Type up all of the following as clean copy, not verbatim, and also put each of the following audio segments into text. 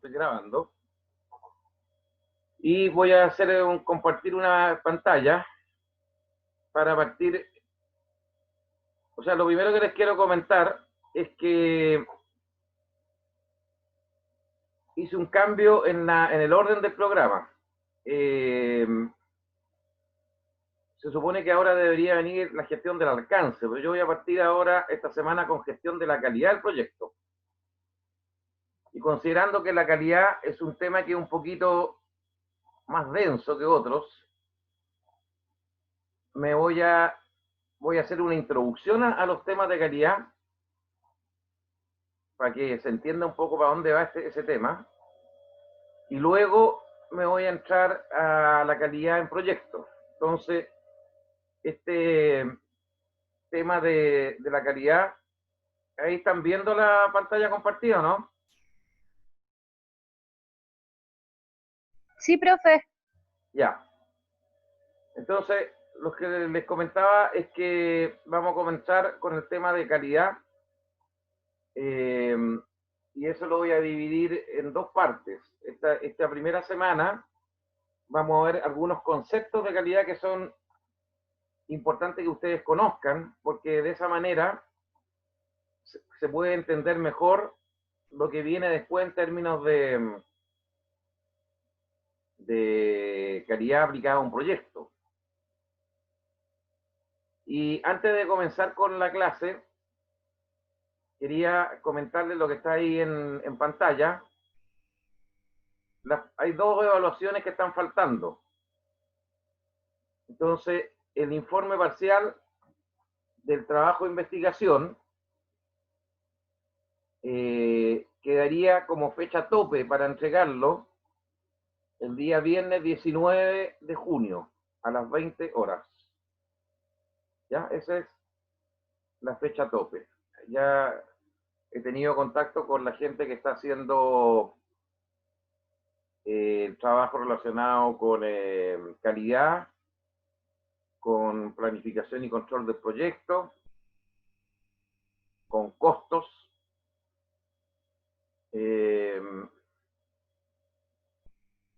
Estoy grabando. Y voy a compartir una pantalla para partir. O sea, lo primero que les quiero comentar es que hice un cambio en el orden del programa. Se supone que ahora debería venir la gestión del alcance, pero yo voy a partir ahora esta semana con gestión de la calidad del proyecto. Y considerando que la calidad es un tema que es un poquito más denso que otros, voy a hacer una introducción a los temas de calidad para que se entienda un poco para dónde va ese tema. Y luego me voy a entrar a la calidad en proyectos. Entonces, este tema de la calidad, ahí están viendo la pantalla compartida, ¿no? Sí, profe. Ya. Entonces, lo que les comentaba es que vamos a comenzar con el tema de calidad. Y eso lo voy a dividir en dos partes. Esta primera semana vamos a ver algunos conceptos de calidad que son importantes que ustedes conozcan, porque de esa manera se puede entender mejor lo que viene después en términos de calidad aplicada a un proyecto. Y antes de comenzar con la clase, quería comentarles lo que está ahí en pantalla. Hay dos evaluaciones que están faltando. Entonces, el informe parcial del trabajo de investigación quedaría como fecha tope para entregarlo el día viernes 19 de junio a las 20 horas. ¿Ya? Esa es la fecha tope. Ya he tenido contacto con la gente que está haciendo el trabajo relacionado con calidad, con planificación y control del proyecto, con costos,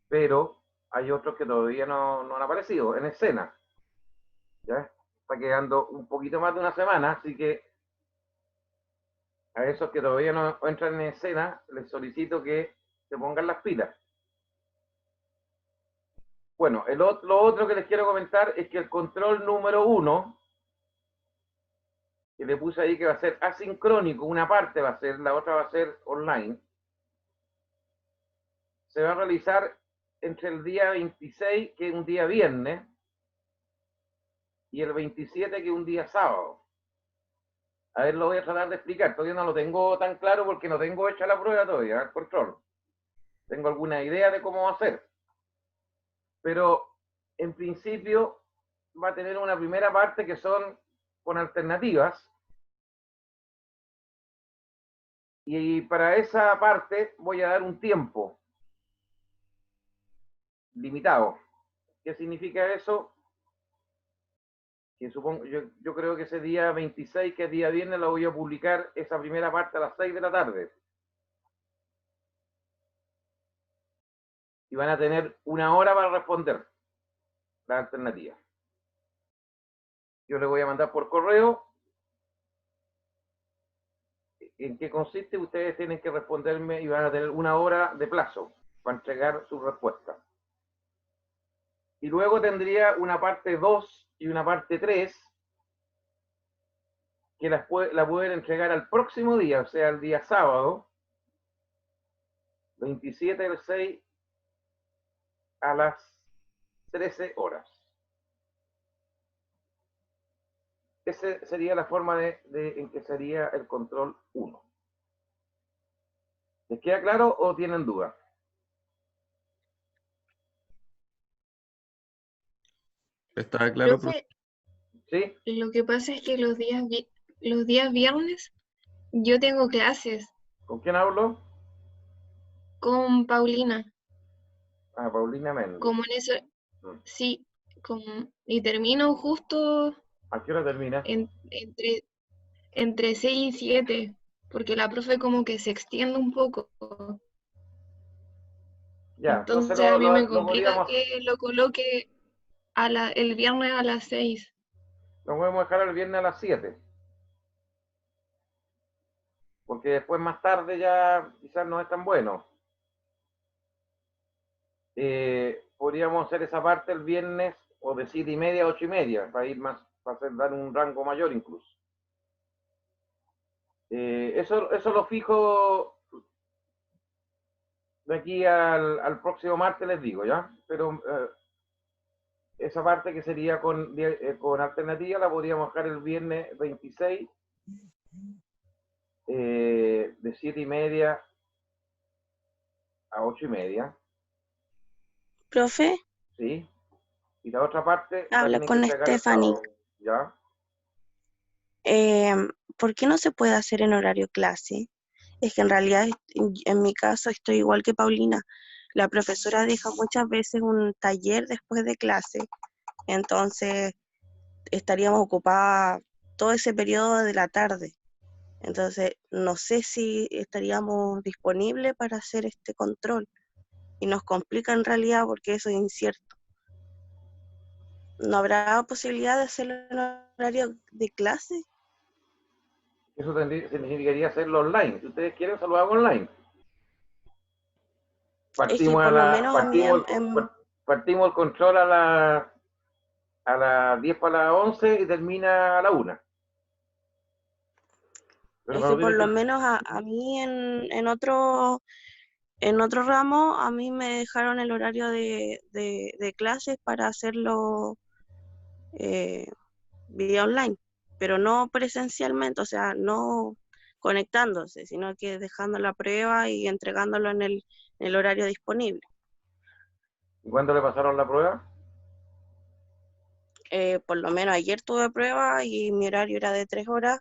pero hay otros que todavía no han aparecido en escena. ¿Ya? Está quedando un poquito más de una semana, así que a esos que todavía no entran en escena, les solicito que se pongan las pilas. Bueno, lo otro que les quiero comentar es que el control número 1, que le puse ahí que va a ser asincrónico, una parte va a ser, la otra va a ser online, se va a realizar entre el día 26, que es un día viernes, y el 27, que es un día sábado. A ver, lo voy a tratar de explicar. Todavía no lo tengo tan claro porque no tengo hecha la prueba todavía, el control. Tengo alguna idea de cómo va a ser. Pero en principio va a tener una primera parte que son con alternativas. Y para esa parte voy a dar un tiempo limitado. ¿Qué significa eso? Que supongo, yo creo que ese día 26, que es día viernes, lo voy a publicar esa primera parte a las 6 de la tarde. Y van a tener una hora para responder la alternativa. Yo les voy a mandar por correo en qué consiste. Ustedes tienen que responderme y van a tener una hora de plazo para entregar su respuesta. Y luego tendría una parte 2 y una parte 3 que la pueden entregar al próximo día, o sea, el día sábado, 27 del 6 a las 13 horas. Esa sería la forma en que sería el control 1. ¿Les queda claro o tienen dudas? Está claro, Profe, ¿Sí? lo que pasa es que los días viernes yo tengo clases ¿Con quién hablo? con Paulina. Ah, Paulina Méndez. Como en eso, sí, y termino justo ¿A qué hora termina? entre 6 y 7, porque la profe como que se extiende un poco. Ya, entonces Entonces a mí me lo complica podríamos, que lo coloque el viernes a las 6. lo podemos dejar el viernes a las 7, porque después más tarde ya quizás no es tan bueno. Podríamos hacer esa parte el viernes o de 7:30 a 8:30, para ir más, para hacer, dar un rango mayor incluso. Eso lo fijo de aquí al próximo martes, les digo, ¿ya? Pero esa parte que sería con alternativa la podríamos dejar el viernes 26, de 7:30 a 8:30, Profe, ¿sí? Y la otra parte la habla tienen que con entregar el Stephanie. sábado, ¿ya? ¿Por qué no se puede hacer en horario clase? Es que en realidad en mi caso estoy igual que Paulina. La profesora deja muchas veces un taller después de clase, entonces estaríamos ocupadas todo ese periodo de la tarde. Entonces no sé si estaríamos disponibles para hacer este control y nos complica en realidad porque eso es incierto. ¿No habrá posibilidad de hacerlo en horario de clase? Eso significaría hacerlo online. Si ustedes quieren, se lo hago online. Es que Partimos por lo menos a mí partimos el control a las 10 para las 11 y termina a la 1. Pero es me que lo por tienen lo que... menos a mí en otro ramo, a mí me dejaron el horario de clases para hacerlo eh, vía online, pero no presencialmente, o sea, no conectándose, sino que dejando la prueba y entregándolo en el horario disponible. ¿Y cuándo le pasaron la prueba? Por lo menos ayer tuve prueba y mi horario era de 3 horas,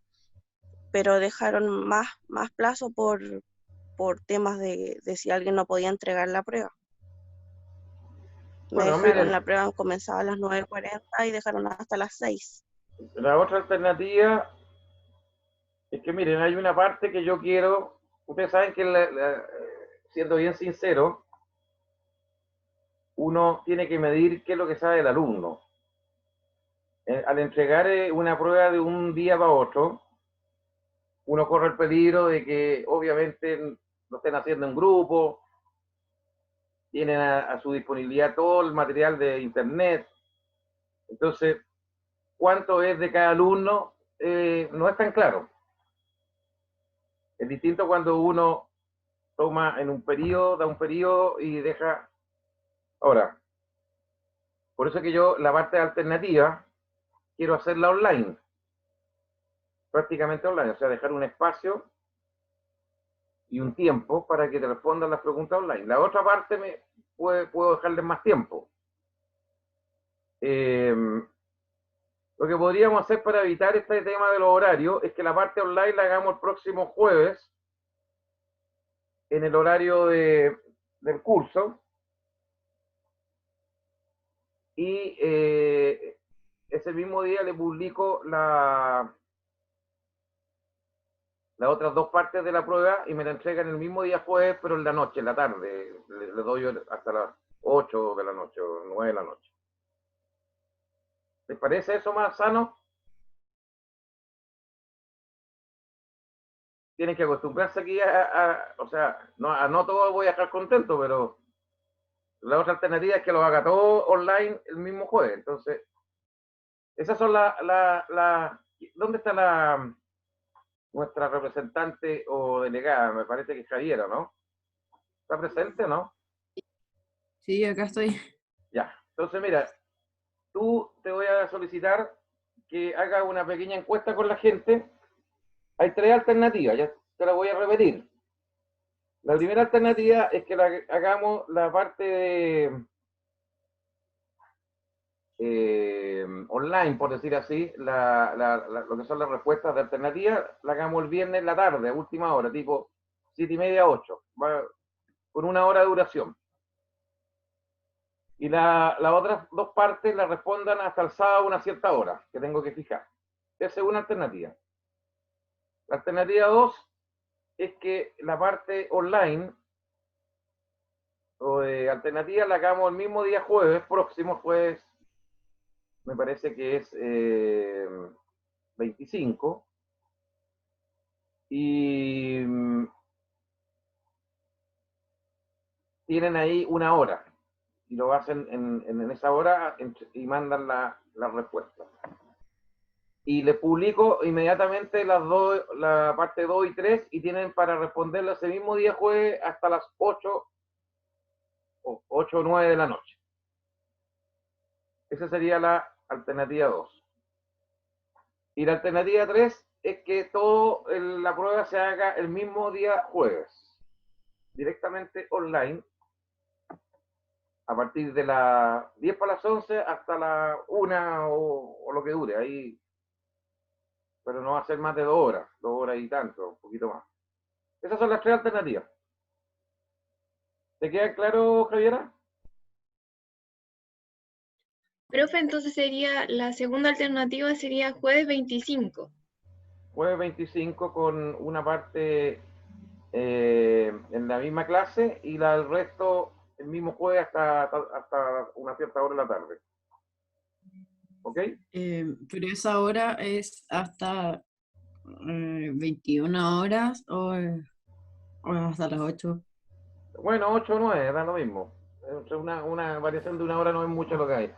pero dejaron más plazo por temas de si alguien no podía entregar la prueba. Me Bueno, dejaron, miren, la prueba comenzaba a las 9:40 y dejaron hasta las 6. la otra alternativa es que, miren, hay una parte que yo quiero... Ustedes saben que, siendo bien sincero, uno tiene que medir qué es lo que sabe el alumno. Al entregar una prueba de un día para otro, uno corre el peligro de que obviamente lo estén haciendo en grupo, tienen a su disponibilidad todo el material de internet. Entonces, cuánto es de cada alumno no es tan claro. Es distinto cuando uno toma en un periodo, da un periodo y deja. Ahora, por eso que yo la parte alternativa quiero hacerla online, prácticamente online, o sea, dejar un espacio y un tiempo para que te respondan las preguntas online. La otra parte puedo dejarles más tiempo. Lo que podríamos hacer para evitar este tema de los horarios es que la parte online la hagamos el próximo jueves en el horario del curso y ese mismo día le publico las otras dos partes de la prueba y me la entregan el mismo día jueves, pero en la noche, en la tarde. Le doy hasta las 8 de la noche o 9 de la noche. ¿Les parece eso más sano? Tienen que acostumbrarse aquí o sea, no todos voy a estar contento, pero la otra alternativa es que lo haga todo online el mismo jueves. Entonces, esas son ¿dónde está nuestra representante o delegada? Me parece que es Javiera, ¿no? ¿Está presente o no? Sí, acá estoy. Ya. Entonces, mira, tú te voy a solicitar que haga una pequeña encuesta con la gente. Hay tres alternativas, ya te la voy a repetir. La primera alternativa es que hagamos la parte de online, por decir así, lo que son las respuestas de alternativa, la hagamos el viernes en la tarde, a última hora, tipo 7:30, 8, con 1 hora de duración. Y las otras dos partes las respondan hasta el sábado a una cierta hora, que tengo que fijar. Esa es una alternativa. La alternativa 2 es que la parte online o de alternativa la hagamos el mismo día jueves, próximo jueves, me parece que es 25. Y tienen ahí una hora. Y lo hacen en esa hora y mandan la respuesta. Y les publico inmediatamente la parte 2 y 3 y tienen para responderlo ese mismo día jueves hasta las 8 o 8 o 9 de la noche. Esa sería la alternativa 2. Y la alternativa 3 es que la prueba se haga el mismo día jueves, directamente online, a partir de las 10 para las 11 hasta la 1 o lo que dure, ahí, pero no va a ser más de 2 horas y tanto, un poquito más. Esas son las 3 alternativas. ¿Te queda claro, Javiera? Profe, entonces la segunda alternativa sería jueves 25. Jueves 25 con una parte en la misma clase y el resto el mismo jueves hasta una cierta hora de la tarde. ¿Ok? Pero esa hora es hasta 21 horas o hasta las 8. Bueno, 8 o 9, da lo mismo. Una variación de una hora no es mucho lo que hay.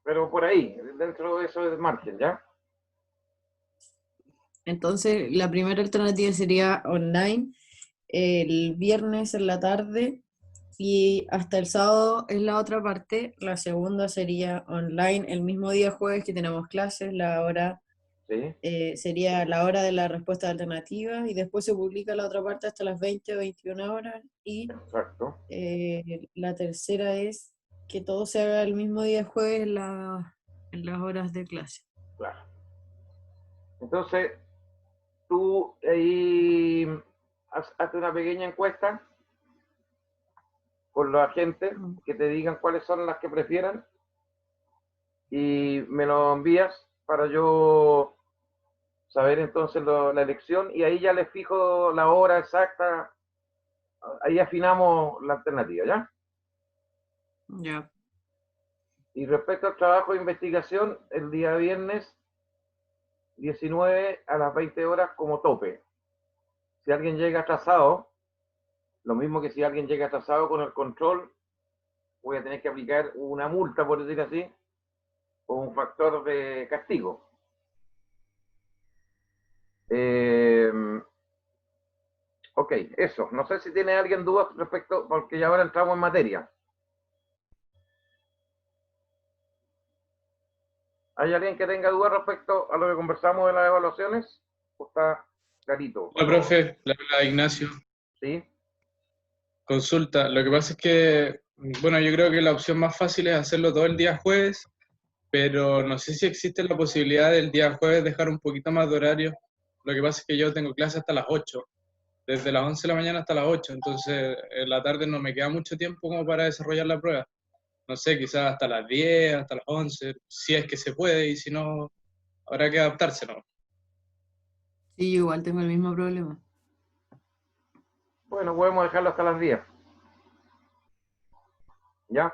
Pero por ahí, dentro de eso es margen, ¿ya? Entonces, la primera alternativa sería online el viernes en la tarde y hasta el sábado es la otra parte. La segunda sería online el mismo día jueves que tenemos clases, la hora Sí, sería la hora de la respuesta alternativa y después se publica la otra parte hasta las 20 o 21 horas y exacto. la tercera es que todo se haga el mismo día jueves en las horas de clase. Claro. Entonces, tú ahí hazte una pequeña encuesta con la gente que te digan cuáles son las que prefieran y me lo envías para yo saber entonces la elección y ahí ya les fijo la hora exacta, ahí afinamos la alternativa, ¿ya? Ya. Y respecto al trabajo de investigación, el día viernes 19 a las 20 horas como tope. Si alguien llega atrasado, lo mismo que si alguien llega atrasado con el control, voy a tener que aplicar una multa, por decir así, o un factor de castigo. Ok, eso. No sé si tiene alguien dudas respecto, porque ya ahora entramos en materia. ¿Hay alguien que tenga dudas respecto a lo que conversamos de las evaluaciones? ¿O está clarito? Hola, profe, le habla Ignacio. ¿Sí? Consulta, lo que pasa es que, bueno, yo creo que la opción más fácil es hacerlo todo el día jueves, pero no sé si existe la posibilidad del día jueves dejar un poquito más de horario. Lo que pasa es que yo tengo clase hasta las 8, desde las 11 de la mañana hasta las 8, entonces en la tarde no me queda mucho tiempo como para desarrollar la prueba. No sé, quizás hasta las 10, hasta las 11, si es que se puede, y si no, habrá que adaptarse, ¿no? Sí, yo igual tengo el mismo problema. Bueno, podemos dejarlo hasta las 10. ¿Ya?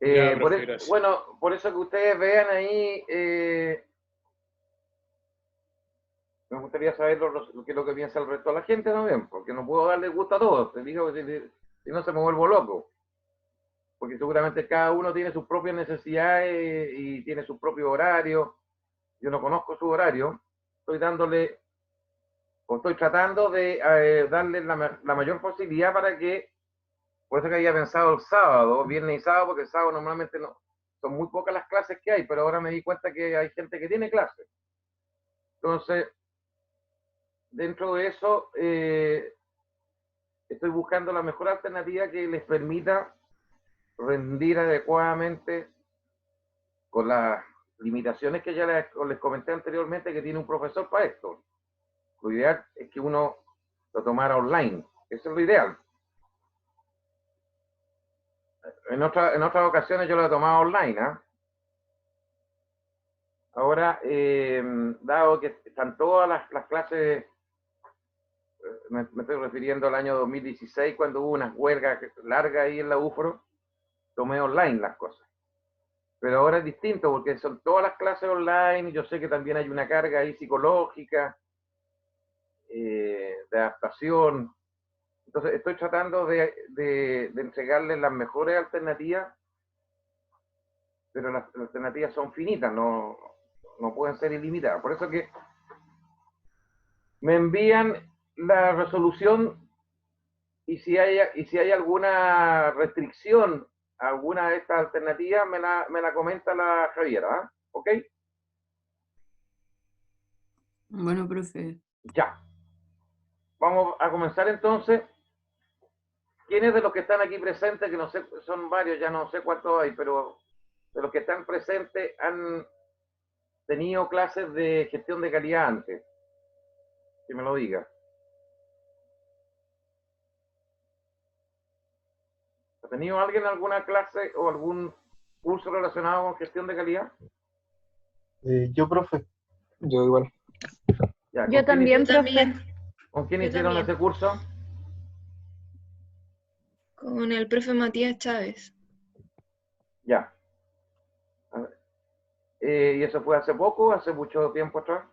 Ya, profe, gracias. Bueno, por eso que ustedes vean ahí, me gustaría saber qué es lo que piensa el resto de la gente también, porque no puedo darle gusto a todos, te digo, si no se me vuelvo loco. Porque seguramente cada uno tiene sus propias necesidades y tiene su propio horario. Yo no conozco su horario, estoy tratando de darle la mayor posibilidad para que, por eso que había pensado el sábado, viernes y sábado, porque el sábado normalmente no, son muy pocas las clases que hay, pero ahora me di cuenta que hay gente que tiene clases. Entonces, dentro de eso, estoy buscando la mejor alternativa que les permita rendir adecuadamente con las limitaciones que ya les comenté anteriormente que tiene un profesor para esto. Lo ideal es que uno lo tomara online. Eso es lo ideal. En otras ocasiones yo lo he tomado online. Ahora, dado que están todas las clases me estoy refiriendo al año 2016, cuando hubo unas huelgas largas ahí en la UFRO, tomé online las cosas. Pero ahora es distinto, porque son todas las clases online, y yo sé que también hay una carga ahí psicológica, de adaptación. Entonces estoy tratando de entregarles las mejores alternativas, pero las alternativas son finitas, no pueden ser ilimitadas. Por eso que me envían la resolución, y si hay alguna restricción a alguna de estas alternativas, me la comenta la Javiera, ¿eh? ¿Ok? Bueno, profe. Ya. Vamos a comenzar entonces. ¿Quiénes de los que están aquí presentes, que no sé, son varios, ya no sé cuántos hay, pero de los que están presentes han tenido clases de gestión de calidad antes? Que me lo diga. ¿Ha tenido alguien alguna clase o algún curso relacionado con gestión de calidad? Yo, profe. Yo igual. Ya, Yo también, profe. ¿Con quién Yo hicieron también. ese curso? Con el profe Matías Chávez. Ya. A ver. ¿Y eso fue hace poco, hace mucho tiempo atrás?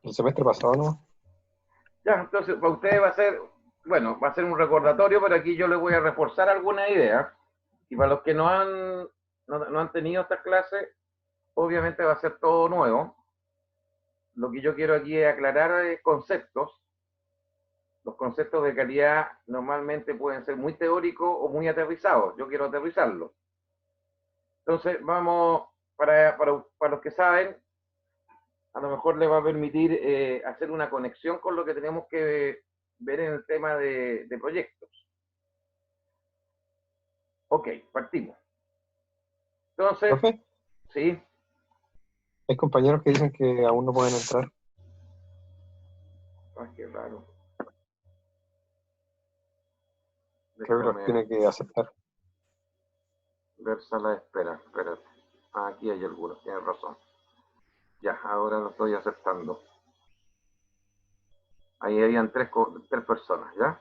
El semestre pasado, ¿no? Ya, entonces para ustedes va a ser, bueno, va a ser un recordatorio, pero aquí yo les voy a reforzar alguna idea. Y para los que no han tenido estas clases, obviamente va a ser todo nuevo. Lo que yo quiero aquí es aclarar conceptos. Los conceptos de calidad normalmente pueden ser muy teóricos o muy aterrizados. Yo quiero aterrizarlos. Entonces, vamos, para los que saben, a lo mejor les va a permitir hacer una conexión con lo que tenemos que ver en el tema de proyectos. Ok, partimos. Entonces, Profe, sí, hay compañeros que dicen que aún no pueden entrar. ay, qué raro. Creo que los tiene que aceptar. Ver sala de espera, espérate. Ah, aquí hay algunos, tienes razón. Ya, ahora lo estoy aceptando. Ahí habían tres personas, ¿ya?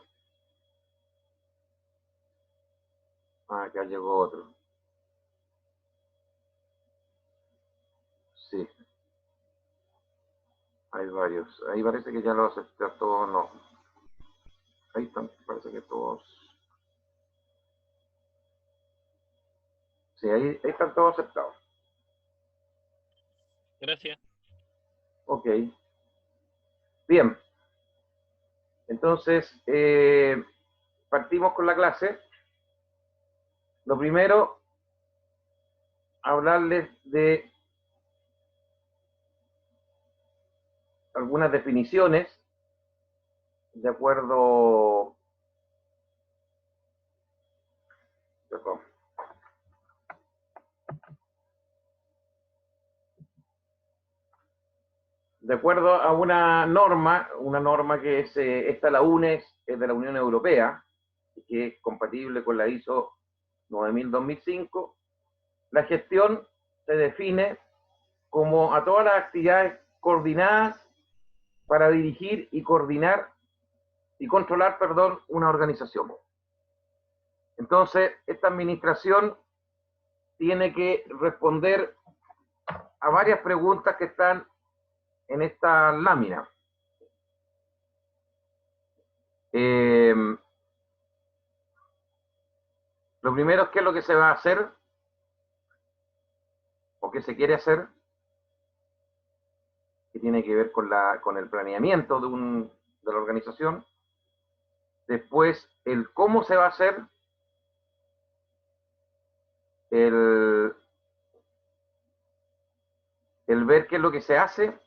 Ah, acá llegó otro. Sí. Hay varios. Ahí parece que ya lo acepté a todos, no. Ahí están, parece que todos. Sí, ahí están todos aceptados. Gracias. Ok. Bien. Entonces, partimos con la clase. Lo primero, hablarles de algunas definiciones de acuerdo, perdón, de acuerdo a una norma que es, esta la UNES, es de la Unión Europea, que es compatible con la ISO 9000-2005, la gestión se define como a todas las actividades coordinadas para dirigir y coordinar y controlar, perdón, una organización. Entonces, esta administración tiene que responder a varias preguntas que están en esta lámina. Lo primero es qué es lo que se va a hacer o qué se quiere hacer, que tiene que ver con el planeamiento de la organización. Después, el cómo se va a hacer, el ver qué es lo que se hace,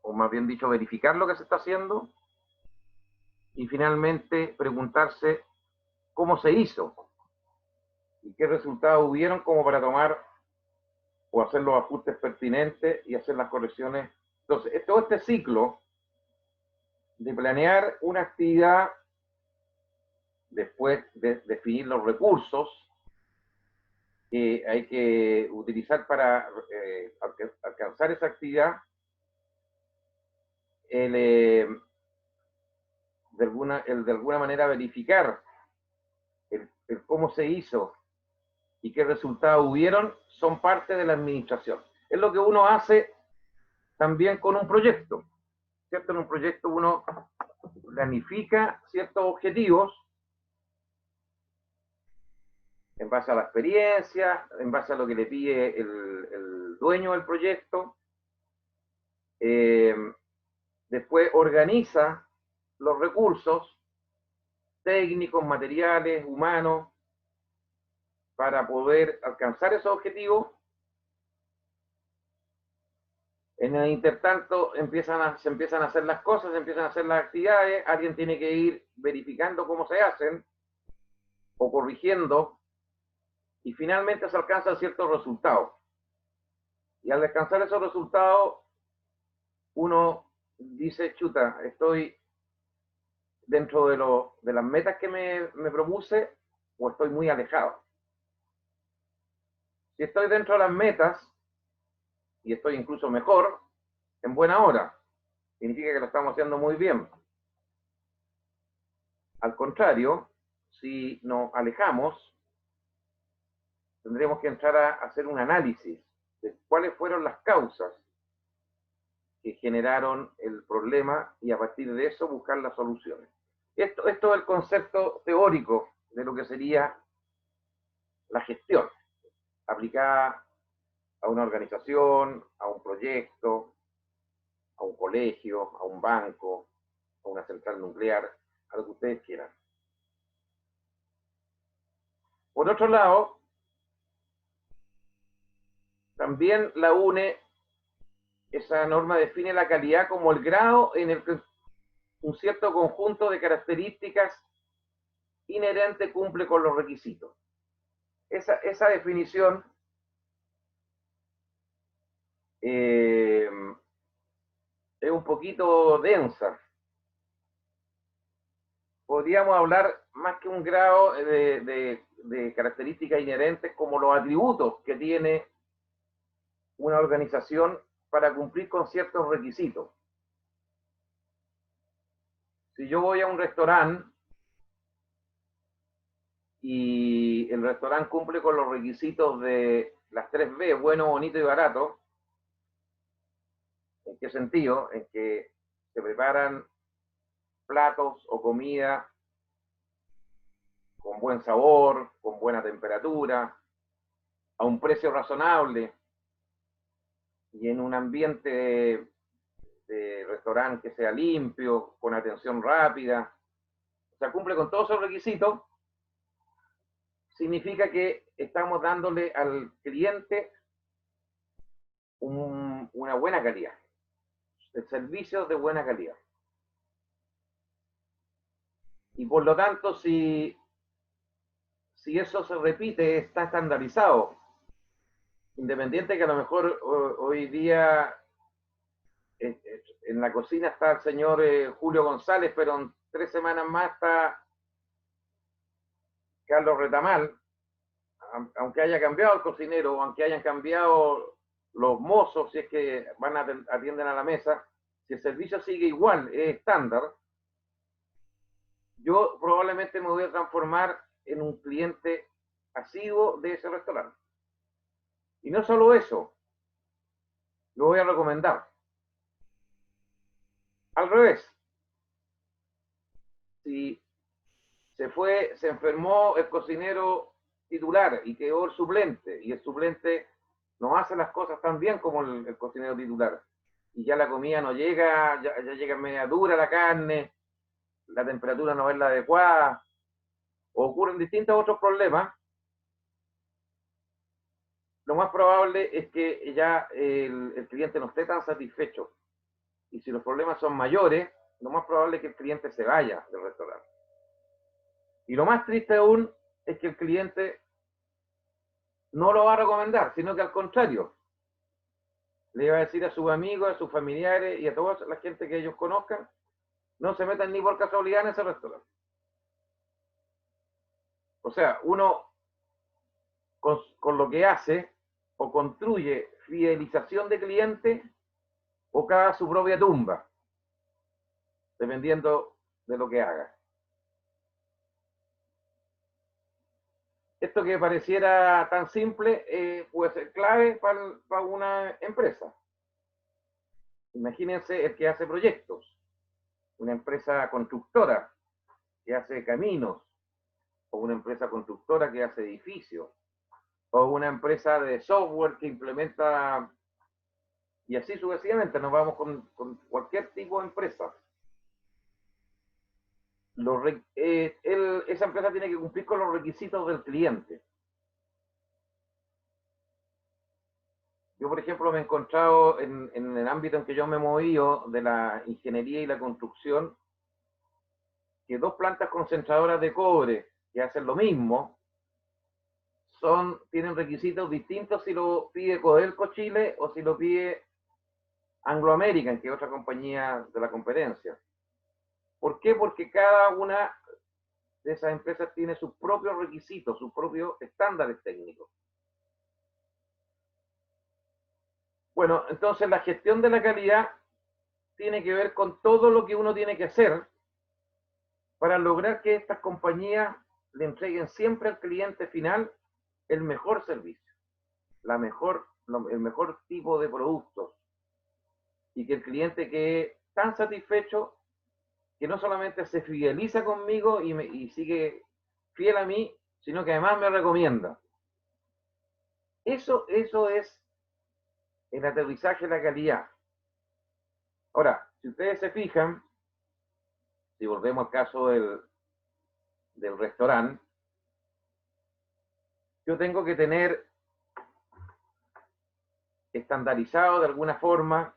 o más bien dicho, verificar lo que se está haciendo, y finalmente preguntarse cómo se hizo y qué resultados hubieron como para tomar o hacer los ajustes pertinentes y hacer las correcciones. Entonces, todo este ciclo de planear una actividad, después de definir los recursos que hay que utilizar para alcanzar esa actividad, el de alguna manera verificar el cómo se hizo y qué resultados hubieron, son parte de la administración. Es lo que uno hace también con un proyecto, ¿cierto? En un proyecto uno planifica ciertos objetivos en base a la experiencia, en base a lo que le pide el dueño del proyecto. Después organiza los recursos técnicos, materiales, humanos, para poder alcanzar esos objetivos. En el intertanto se empiezan a hacer las cosas, se empiezan a hacer las actividades, alguien tiene que ir verificando cómo se hacen o corrigiendo, y finalmente se alcanzan ciertos resultados. Y al alcanzar esos resultados, uno dice, chuta, estoy dentro de las metas que me propuse o estoy muy alejado. Si estoy dentro de las metas y estoy incluso mejor, en buena hora, significa que lo estamos haciendo muy bien. Al contrario, si nos alejamos, tendremos que entrar a hacer un análisis de cuáles fueron las causas que generaron el problema y a partir de eso buscar las soluciones. Esto es el concepto teórico de lo que sería la gestión aplicada a una organización, a un proyecto, a un colegio, a un banco, a una central nuclear, a lo que ustedes quieran. Por otro lado, también la UNE, esa norma define la calidad como el grado en el que un cierto conjunto de características inherentes cumple con los requisitos. Esa definición es un poquito densa. Podríamos hablar más que un grado de características inherentes como los atributos que tiene una organización para cumplir con ciertos requisitos. Si yo voy a un restaurante y el restaurante cumple con los requisitos de las 3B, bueno, bonito y barato, ¿en qué sentido? En que se preparan platos o comida con buen sabor, con buena temperatura, a un precio razonable y en un ambiente de restaurante que sea limpio, con atención rápida, o sea, cumple con todos esos requisitos, significa que estamos dándole al cliente una buena calidad, el servicio de buena calidad. Y por lo tanto, si eso se repite, está estandarizado, independiente que a lo mejor hoy día en la cocina está el señor Julio González, pero en 3 semanas más está Carlos Retamal, aunque haya cambiado el cocinero, aunque hayan cambiado los mozos, si es que atienden a la mesa, si el servicio sigue igual, es estándar, yo probablemente me voy a transformar en un cliente asiduo de ese restaurante. Y no solo eso, lo voy a recomendar. Al revés, si se enfermó el cocinero titular y quedó el suplente, y el suplente no hace las cosas tan bien como el cocinero titular, y ya la comida no llega, ya llega media dura la carne, la temperatura no es la adecuada, o ocurren distintos otros problemas, lo más probable es que ya el cliente no esté tan satisfecho. Y si los problemas son mayores, lo más probable es que el cliente se vaya del restaurante. Y lo más triste aún es que el cliente no lo va a recomendar, sino que al contrario, le va a decir a sus amigos, a sus familiares y a toda la gente que ellos conozcan, no se metan ni por casualidad en ese restaurante. O sea, uno con lo que hace o construye fidelización de clientes o cava su propia tumba. dependiendo de lo que haga. Esto que pareciera tan simple puede ser clave para una empresa. Imagínense el que hace proyectos, una empresa constructora que hace caminos, o una empresa constructora que hace edificios, o una empresa de software que implementa, y así sucesivamente, nos vamos con cualquier tipo de empresa. Esa empresa tiene que cumplir con los requisitos del cliente. Yo, por ejemplo, me he encontrado en el ámbito en que yo me he movido de la ingeniería y la construcción, que dos plantas concentradoras de cobre que hacen lo mismo, tienen requisitos distintos si lo pide Codelco Chile o si lo pide Anglo American, que es otra compañía de la competencia. ¿Por qué? Porque cada una de esas empresas tiene sus propios requisitos, sus propios estándares técnicos. Bueno, entonces la gestión de la calidad tiene que ver con todo lo que uno tiene que hacer para lograr que estas compañías le entreguen siempre al cliente final el mejor servicio, el mejor tipo de productos, y que el cliente quede tan satisfecho que no solamente se fideliza conmigo y sigue fiel a mí, sino que además me recomienda. Eso es el aterrizaje de la calidad. Ahora, si ustedes se fijan, si volvemos al caso del restaurante, yo tengo que tener estandarizado de alguna forma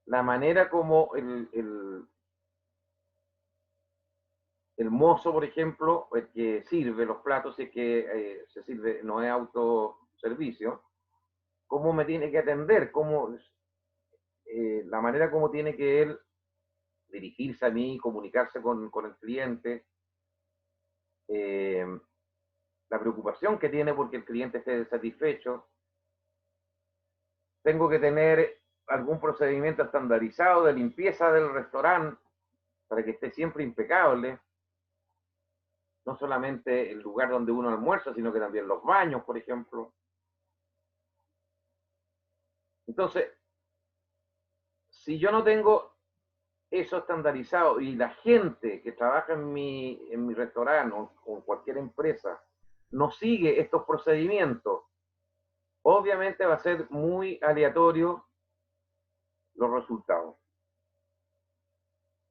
la manera como el mozo, por ejemplo, el que sirve los platos, si es que se sirve, no es autoservicio, cómo me tiene que atender, la manera como tiene que él dirigirse a mí, comunicarse con el cliente, la preocupación que tiene porque el cliente esté satisfecho. Tengo que tener algún procedimiento estandarizado de limpieza del restaurante para que esté siempre impecable. No solamente el lugar donde uno almuerza, sino que también los baños, por ejemplo. Entonces, si yo no tengo eso estandarizado y la gente que trabaja en mi restaurante o en cualquier empresa no sigue estos procedimientos, obviamente va a ser muy aleatorio los resultados.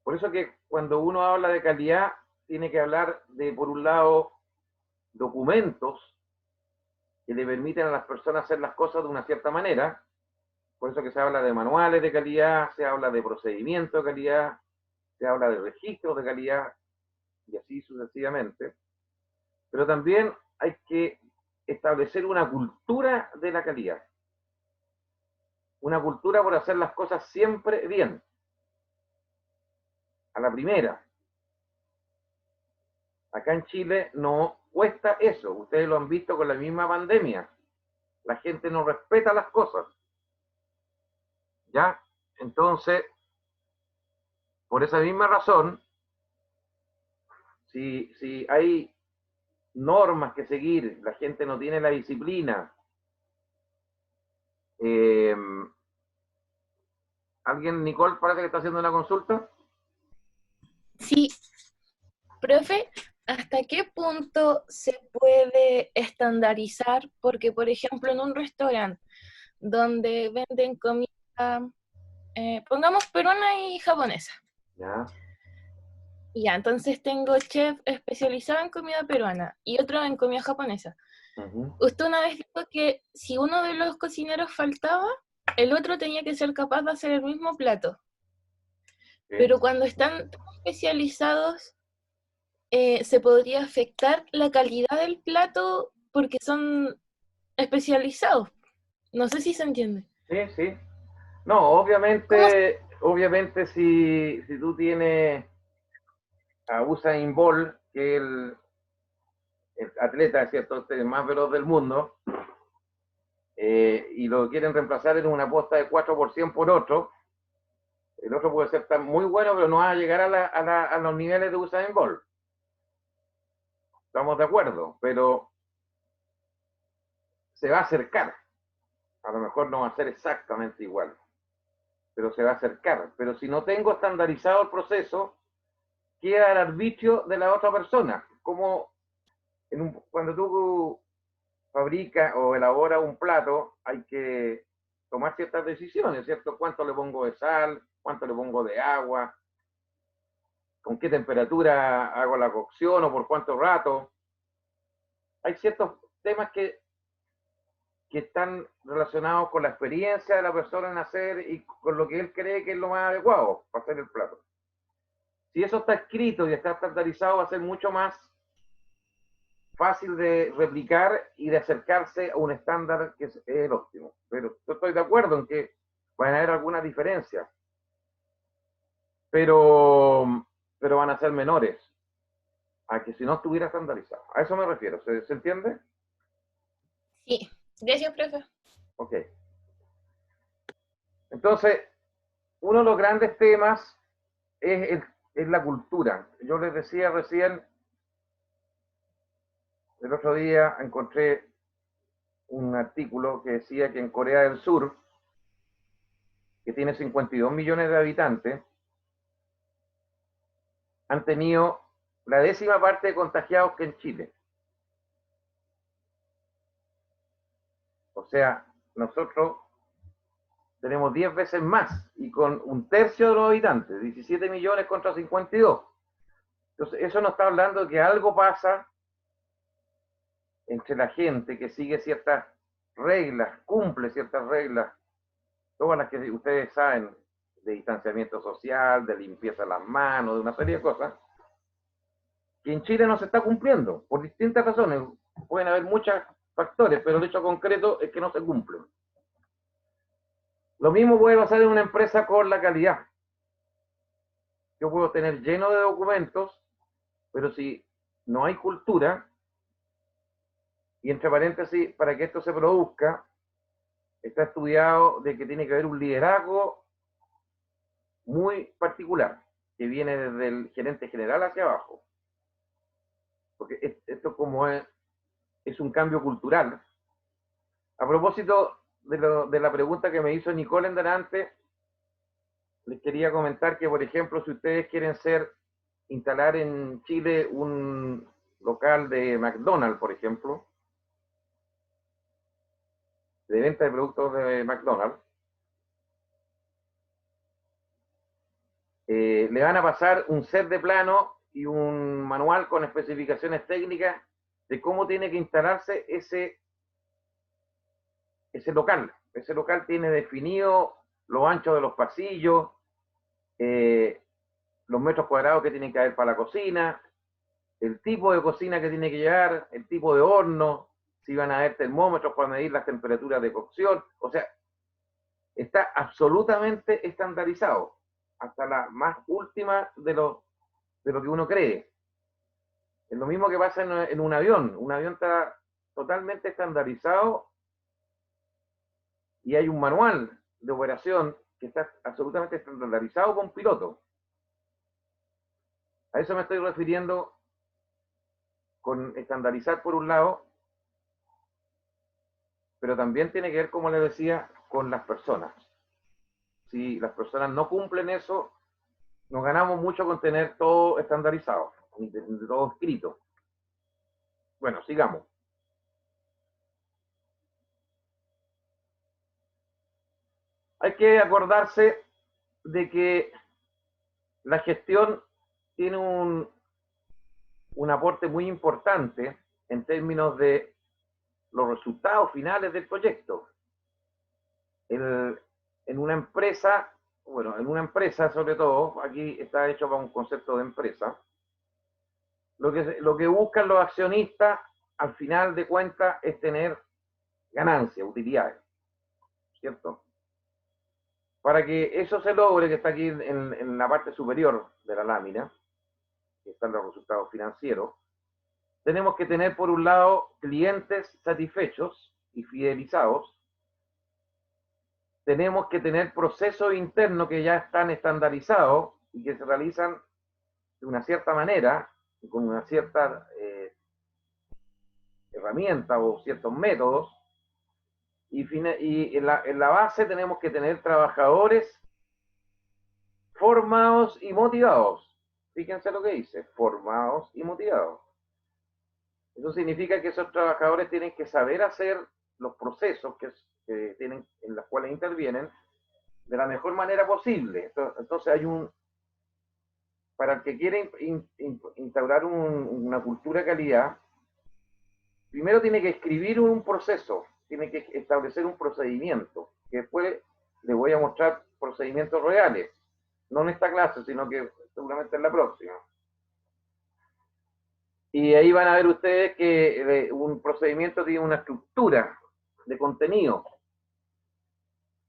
Por eso que cuando uno habla de calidad, tiene que hablar de, por un lado, documentos que le permiten a las personas hacer las cosas de una cierta manera. Por eso que se habla de manuales de calidad, se habla de procedimientos de calidad, se habla de registros de calidad, y así sucesivamente. Pero también hay que establecer una cultura de la calidad. Una cultura por hacer las cosas siempre bien. A la primera. Acá en Chile no cuesta eso. Ustedes lo han visto con la misma pandemia. La gente no respeta las cosas. ¿Ya? Entonces, por esa misma razón, si hay normas que seguir, la gente no tiene la disciplina. ¿Alguien, Nicole, parece que está haciendo una consulta? Sí, profe, ¿hasta qué punto se puede estandarizar? Porque, por ejemplo, en un restaurante donde venden comida, pongamos peruana y japonesa. Ya. Ya, entonces tengo chef especializado en comida peruana y otro en comida japonesa. Usted una vez dijo que si uno de los cocineros faltaba, el otro tenía que ser capaz de hacer el mismo plato. Sí. Pero cuando están tan especializados, se podría afectar la calidad del plato porque son especializados. No sé si se entiende. Sí, sí. No, obviamente si tú tienes a Usain Bolt, que es el atleta, ¿cierto?, más veloz del mundo, y lo quieren reemplazar en una apuesta de 4% por otro, El otro puede ser muy bueno, pero no va a llegar a los niveles de Usain Bolt. Estamos de acuerdo, pero se va a acercar. A lo mejor no va a ser exactamente igual, pero se va a acercar. Pero si no tengo estandarizado el proceso, queda al arbitrio de la otra persona. Como cuando tú fabricas o elaboras un plato, hay que tomar ciertas decisiones, ¿cierto? ¿Cuánto le pongo de sal? ¿Cuánto le pongo de agua? ¿Con qué temperatura hago la cocción o por cuánto rato? Hay ciertos temas que están relacionados con la experiencia de la persona en hacer y con lo que él cree que es lo más adecuado para hacer el plato. Si eso está escrito y está estandarizado, va a ser mucho más fácil de replicar y de acercarse a un estándar que es el óptimo. Pero yo estoy de acuerdo en que van a haber algunas diferencias, pero van a ser menores a que si no estuviera estandarizado. A eso me refiero. ¿Se entiende? Sí. Gracias, profe. Ok. Entonces, uno de los grandes temas es la cultura. Yo les decía recién, el otro día encontré un artículo que decía que en Corea del Sur, que tiene 52 millones de habitantes, han tenido la 10ª parte de contagiados que en Chile. O sea, nosotros tenemos 10 veces más y con 1/3 de los habitantes, 17 millones contra 52. Entonces, eso nos está hablando de que algo pasa entre la gente que sigue ciertas reglas, cumple ciertas reglas, todas las que ustedes saben, de distanciamiento social, de limpieza de las manos, de una serie de cosas, que en Chile no se está cumpliendo, por distintas razones. Pueden haber muchos factores, pero el hecho concreto es que no se cumplen. Lo mismo puede pasar en una empresa con la calidad. Yo puedo tener lleno de documentos, pero si no hay cultura, y entre paréntesis, para que esto se produzca, está estudiado de que tiene que haber un liderazgo muy particular, que viene desde el gerente general hacia abajo. Porque esto como es un cambio cultural. A propósito de la pregunta que me hizo Nicole en delante, les quería comentar que, por ejemplo, si ustedes quieren instalar en Chile un local de McDonald's, por ejemplo, de venta de productos de McDonald's, le van a pasar un set de planos y un manual con especificaciones técnicas de cómo tiene que instalarse ese local. Ese local tiene definido los anchos de los pasillos, los metros cuadrados que tienen que haber para la cocina, el tipo de cocina que tiene que llevar, el tipo de horno, si van a haber termómetros para medir las temperaturas de cocción. O sea, está absolutamente estandarizado, hasta la más última de lo que uno cree. Es lo mismo que pasa en un avión. Un avión está totalmente estandarizado y hay un manual de operación que está absolutamente estandarizado con piloto. A eso me estoy refiriendo con estandarizar por un lado, pero también tiene que ver, como les decía, con las personas. Si las personas no cumplen eso, nos ganamos mucho con tener todo estandarizado, todo escrito. Bueno, sigamos. Hay que acordarse de que la gestión tiene un aporte muy importante en términos de los resultados finales del proyecto. En una empresa, bueno, en una empresa sobre todo, aquí está hecho para un concepto de empresa, lo que buscan los accionistas al final de cuentas es tener ganancias, utilidades, ¿cierto? Para que eso se logre, que está aquí en la parte superior de la lámina, que están los resultados financieros, tenemos que tener por un lado clientes satisfechos y fidelizados, tenemos que tener procesos internos que ya están estandarizados y que se realizan de una cierta manera, con una cierta herramienta o ciertos métodos, y en la base tenemos que tener trabajadores formados y motivados. Fíjense lo que dice, formados y motivados. Eso significa que esos trabajadores tienen que saber hacer los procesos que tienen, en los cuales intervienen de la mejor manera posible. Entonces para el que quiere instaurar una cultura de calidad, primero tiene que escribir un proceso, tiene que establecer un procedimiento, que después les voy a mostrar procedimientos reales, no en esta clase, sino que seguramente en la próxima. Y ahí van a ver ustedes que un procedimiento tiene una estructura de contenido.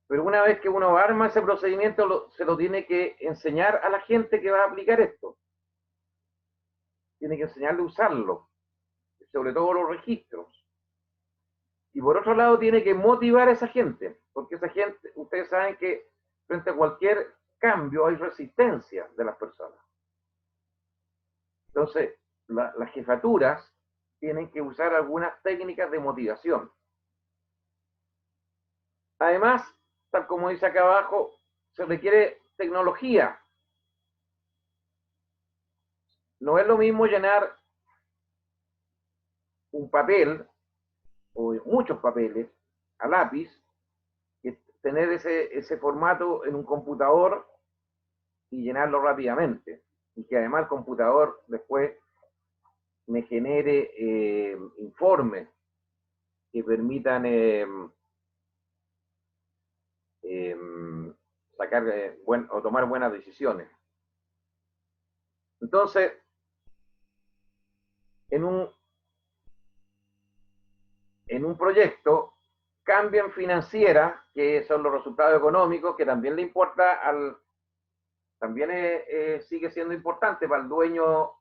Pero una vez que uno arma ese procedimiento, se lo tiene que enseñar a la gente que va a aplicar esto. Tiene que enseñarle a usarlo, sobre todo los registros. Y por otro lado, tiene que motivar a esa gente, porque esa gente, ustedes saben que frente a cualquier cambio hay resistencia de las personas. Entonces, las jefaturas tienen que usar algunas técnicas de motivación. Además, tal como dice acá abajo, se requiere tecnología. No es lo mismo llenar un papel, o muchos papeles, a lápiz, que tener ese formato en un computador y llenarlo rápidamente. Y que además el computador después me genere informes que permitan sacar o tomar buenas decisiones. Entonces, en un proyecto cambian financiera, que son los resultados económicos, que también le importa también sigue siendo importante para el dueño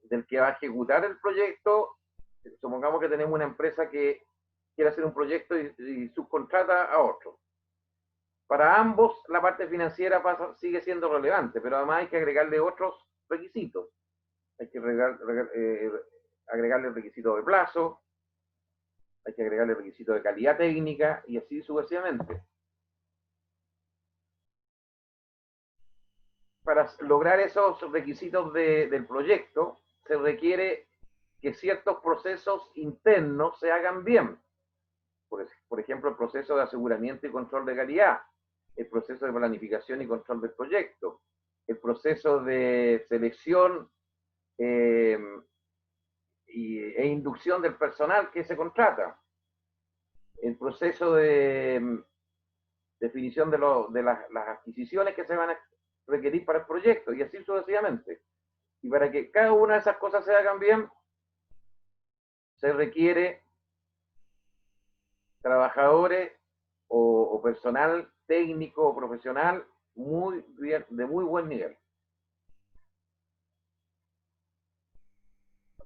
del que va a ejecutar el proyecto. Supongamos que tenemos una empresa que quiere hacer un proyecto y subcontrata a otro. Para ambos la parte financiera sigue siendo relevante, pero además hay que agregarle otros requisitos. Hay que agregarle el requisito de plazo, hay que agregarle el requisito de calidad técnica y así sucesivamente. Para lograr esos requisitos del proyecto, se requiere que ciertos procesos internos se hagan bien. Por ejemplo, el proceso de aseguramiento y control de calidad, el proceso de planificación y control del proyecto, el proceso de selección e inducción del personal que se contrata, el proceso de definición de las adquisiciones que se van a requerir para el proyecto, y así sucesivamente. Y para que cada una de esas cosas se hagan bien, se requiere trabajadores o personal técnico o profesional de muy buen nivel.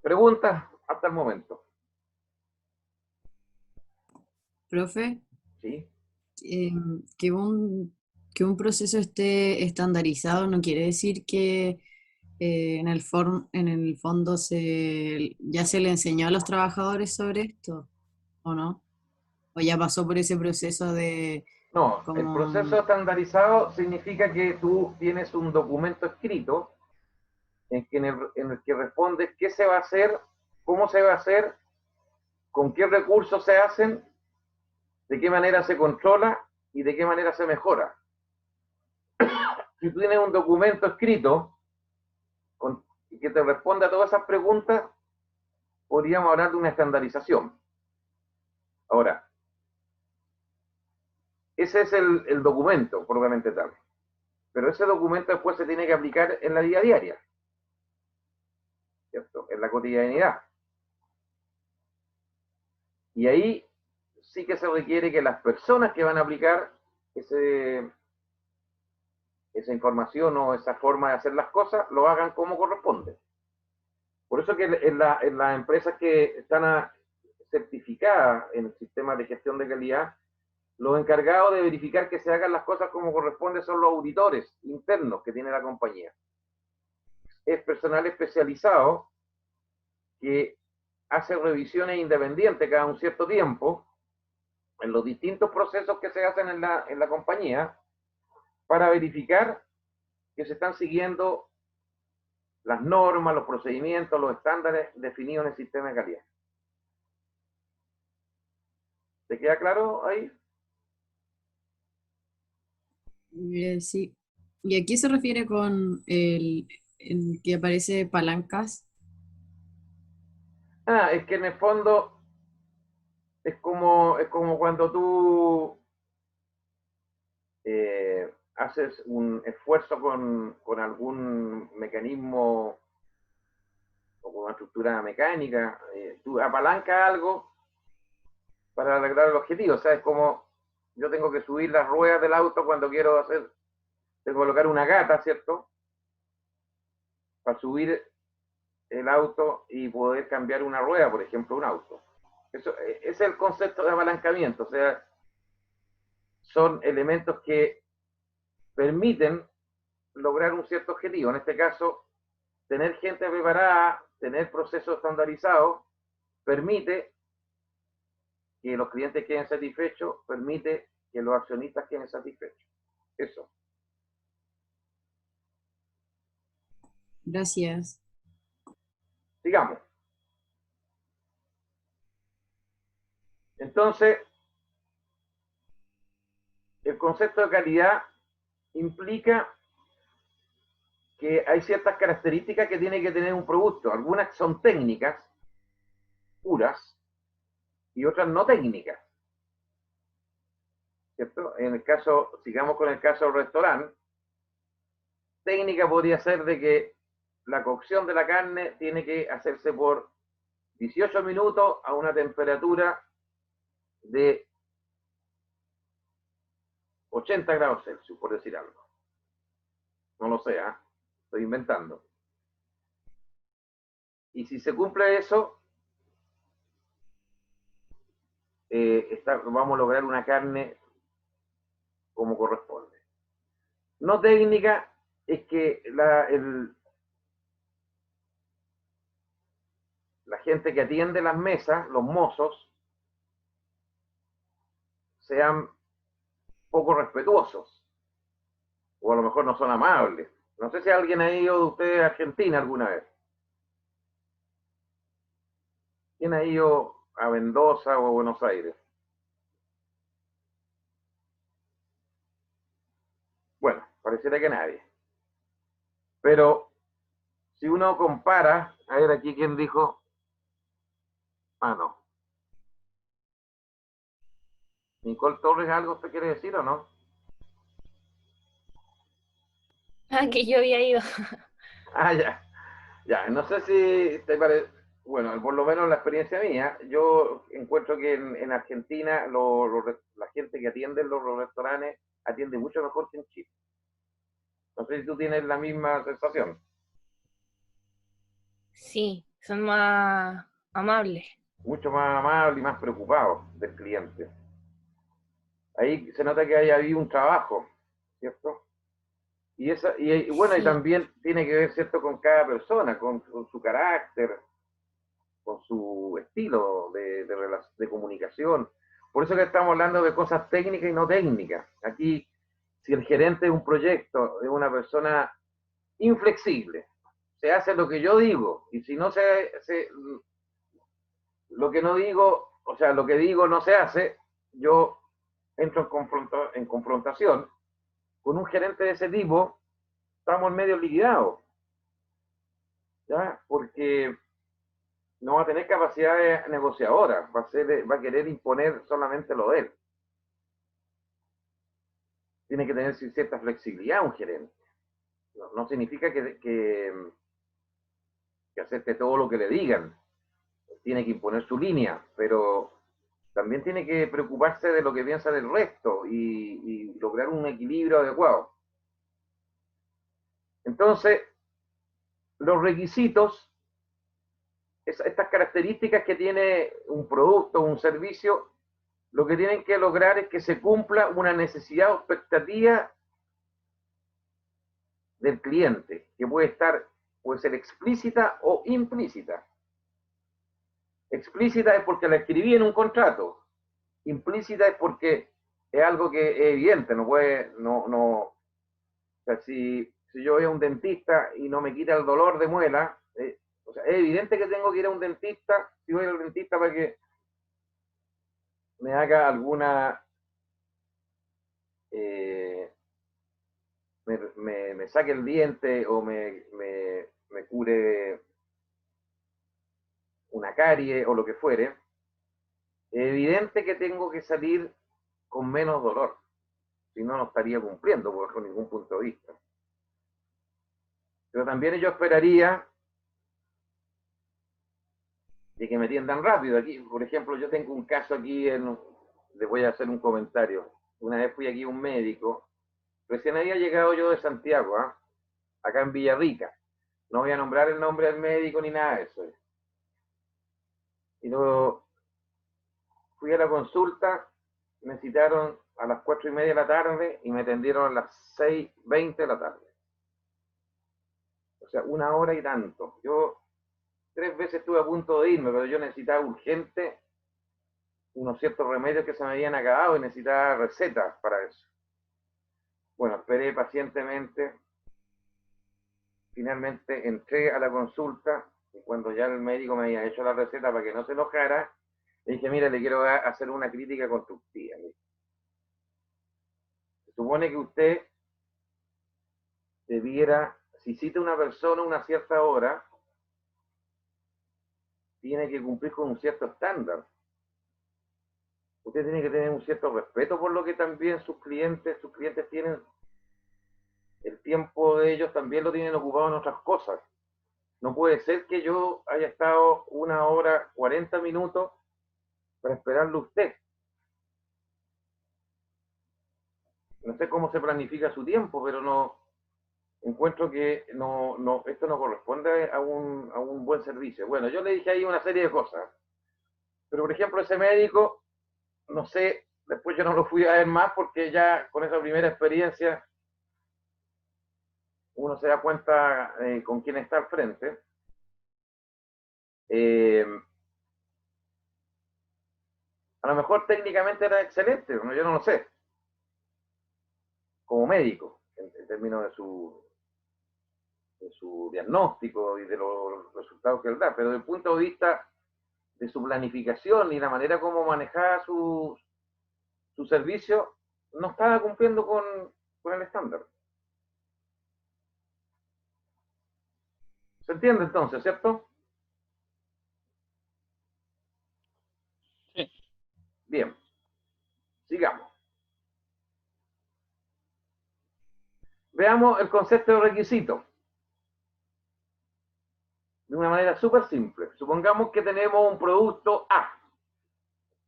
¿Preguntas hasta el momento? Profe, Sí. que un proceso esté estandarizado no quiere decir que en el fondo ya se le enseñó a los trabajadores sobre esto, ¿o no? ¿O ya pasó por ese proceso de... No, como... el proceso estandarizado significa que tú tienes un documento escrito en el que respondes qué se va a hacer, cómo se va a hacer, con qué recursos se hacen, de qué manera se controla y de qué manera se mejora. Si tú tienes un documento escrito que te responde a todas esas preguntas, podríamos hablar de una estandarización. Ahora, ese es el documento, propiamente tal. Pero ese documento después se tiene que aplicar en la vida diaria, ¿cierto? En la cotidianidad. Y ahí sí que se requiere que las personas que van a aplicar esa información o esa forma de hacer las cosas, lo hagan como corresponde. Por eso que en las empresas que están certificadas en el sistema de gestión de calidad, Los encargados de verificar que se hagan las cosas como corresponde son los auditores internos que tiene la compañía. Es personal especializado que hace revisiones independientes cada un cierto tiempo en los distintos procesos que se hacen en la compañía para verificar que se están siguiendo las normas, los procedimientos, los estándares definidos en el sistema de calidad. ¿Te queda claro ahí? Sí. ¿Y a qué se refiere con el que aparece palancas? Es que en el fondo es como cuando tú haces un esfuerzo con algún mecanismo o con una estructura mecánica, tú apalancas algo para lograr el objetivo. O sea, es como yo tengo que subir las ruedas del auto cuando quiero tengo que colocar una gata, ¿cierto? Para subir el auto y poder cambiar una rueda, por ejemplo, un auto. Ese es el concepto de apalancamiento. O sea, son elementos que permiten lograr un cierto objetivo. En este caso, tener gente preparada, tener procesos estandarizados, permite que los clientes queden satisfechos, permite que los accionistas queden satisfechos. Eso. Gracias. Sigamos. Entonces, el concepto de calidad implica que hay ciertas características que tiene que tener un producto. Algunas son técnicas puras y otras no técnicas. ¿Cierto? En el caso, sigamos con el caso del restaurante, técnica podría ser de que la cocción de la carne tiene que hacerse por 18 minutos a una temperatura de 80 grados Celsius, por decir algo. No lo sé, estoy inventando. Y si se cumple eso, vamos a lograr una carne como corresponde. No técnica es que la gente que atiende las mesas, los mozos, sean poco respetuosos, o a lo mejor no son amables. No sé si alguien ha ido de ustedes a Argentina alguna vez. ¿Quién ha ido a Mendoza o a Buenos Aires? Bueno, pareciera que nadie. Pero si uno compara, a ver aquí quién dijo, no. Nicole Torres, ¿algo usted quiere decir o no? Que yo había ido. Ya, no sé si te parece, bueno, por lo menos la experiencia mía, yo encuentro que en Argentina la gente que atiende en los restaurantes atiende mucho mejor que en Chile. No sé si tú tienes la misma sensación. Sí, son más amables. Mucho más amable y más preocupado del cliente. Ahí se nota que hay habido un trabajo, ¿cierto? Y bueno, Sí. y también tiene que ver, ¿cierto?, con cada persona, con su carácter, con su estilo de comunicación. Por eso que estamos hablando de cosas técnicas y no técnicas. Aquí, si el gerente de un proyecto es una persona inflexible, se hace lo que yo digo, y si no lo que no digo, o sea, lo que digo no se hace, yo entro en confrontación con un gerente de ese tipo, estamos medio liquidados, ¿ya? Porque no va a tener capacidad negociadora, va a querer imponer solamente lo de él. Tiene que tener cierta flexibilidad un gerente. No significa que acepte todo lo que le digan. Tiene que imponer su línea, pero también tiene que preocuparse de lo que piensa del resto y lograr un equilibrio adecuado. Entonces, los requisitos, estas características que tiene un producto o un servicio, lo que tienen que lograr es que se cumpla una necesidad o expectativa del cliente, que puede ser explícita o implícita. Explícita es porque la escribí en un contrato. Implícita es porque es algo que es evidente, o sea, si yo voy a un dentista y no me quita el dolor de muela, o sea, es evidente que tengo que ir a un dentista, si voy al dentista para que me haga alguna, me saque el diente o me cure una carie o lo que fuere. Es evidente que tengo que salir con menos dolor, si no, no estaría cumpliendo por ningún punto de vista. Pero también yo esperaría de que me atiendan rápido. Aquí, por ejemplo, yo tengo un caso aquí, les voy a hacer un comentario. Una vez fui aquí a un médico, recién había llegado yo de Santiago, acá en Villarrica. No voy a nombrar el nombre del médico ni nada de eso. Y luego fui a la consulta, me citaron a las 4:30 de la tarde y me atendieron a las 6:20 de la tarde. O sea, 1 hora y tanto. Yo 3 veces estuve a punto de irme, pero yo necesitaba urgente unos ciertos remedios que se me habían acabado y necesitaba recetas para eso. Bueno, esperé pacientemente. Finalmente entré a la consulta y cuando ya el médico me había hecho la receta para que no se enojara, le dije, mira, le quiero hacer una crítica constructiva. Se supone que usted debiera, si cita a una persona a una cierta hora, tiene que cumplir con un cierto estándar. Usted tiene que tener un cierto respeto por lo que también sus clientes tienen. El tiempo de ellos también lo tienen ocupado en otras cosas. No puede ser que yo haya estado 1 hora 40 minutos para esperarlo a usted. No sé cómo se planifica su tiempo, pero no encuentro que esto no corresponde a un buen servicio. Bueno, yo le dije ahí una serie de cosas. Pero, por ejemplo, ese médico, no sé, después yo no lo fui a ver más porque ya con esa primera experiencia uno se da cuenta con quién está al frente. A lo mejor técnicamente era excelente, yo no lo sé, como médico, en términos de su diagnóstico y de los resultados que él da, pero desde el punto de vista de su planificación y la manera como manejaba su servicio, no estaba cumpliendo con el estándar. ¿Se entiende entonces, cierto? Sí. Bien. Sigamos. Veamos el concepto de requisito. De una manera súper simple. Supongamos que tenemos un producto A,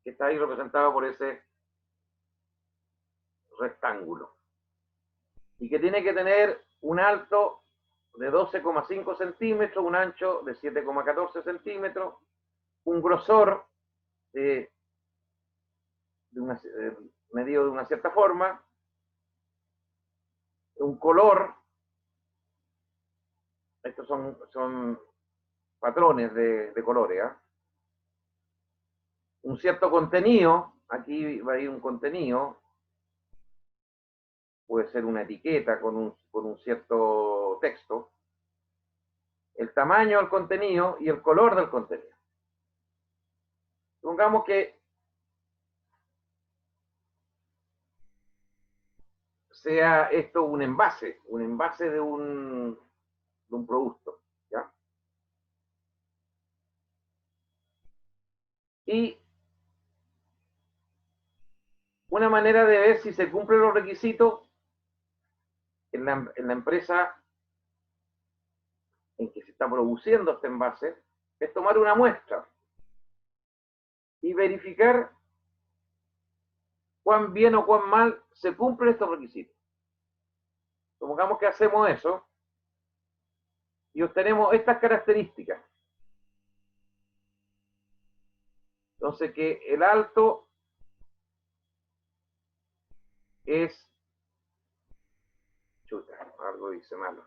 que está ahí representado por ese rectángulo, y que tiene que tener un alto de 12,5 centímetros, un ancho de 7,14 centímetros, un grosor medido de una cierta forma, un color, estos son patrones de colores, un cierto contenido, aquí va a ir un contenido, puede ser una etiqueta con un cierto texto, el tamaño del contenido y el color del contenido. Supongamos que sea esto un envase de un producto, ¿ya? Y una manera de ver si se cumplen los requisitos en la empresa en que se está produciendo este envase es tomar una muestra y verificar cuán bien o cuán mal se cumplen estos requisitos. Supongamos que hacemos eso y obtenemos estas características. Entonces, que el alto es... Chuta, algo dice malo.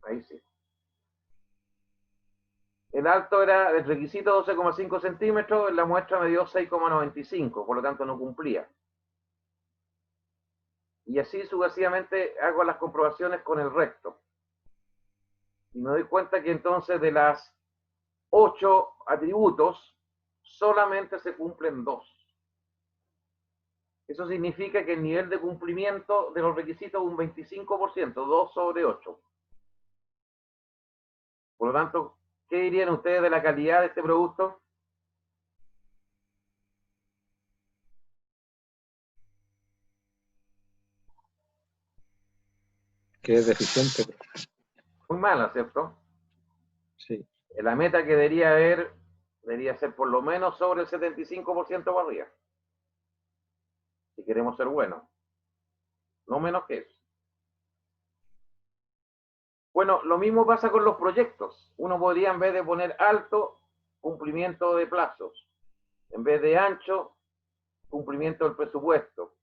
Ahí sí. El alto era el requisito 12,5 centímetros, en la muestra me dio 6,95, por lo tanto no cumplía. Y así sucesivamente hago las comprobaciones con el resto. Y me doy cuenta que entonces de las 8 atributos, solamente se cumplen 2. Eso significa que el nivel de cumplimiento de los requisitos es un 25%, 2 sobre 8. Por lo tanto, ¿qué dirían ustedes de la calidad de este producto? Que es deficiente. Muy mala, ¿cierto? Sí. La meta que debería ser por lo menos sobre el 75% para arriba. Si queremos ser buenos. No menos que eso. Bueno, lo mismo pasa con los proyectos. Uno podría, en vez de poner alto, cumplimiento de plazos. En vez de ancho, cumplimiento del presupuesto.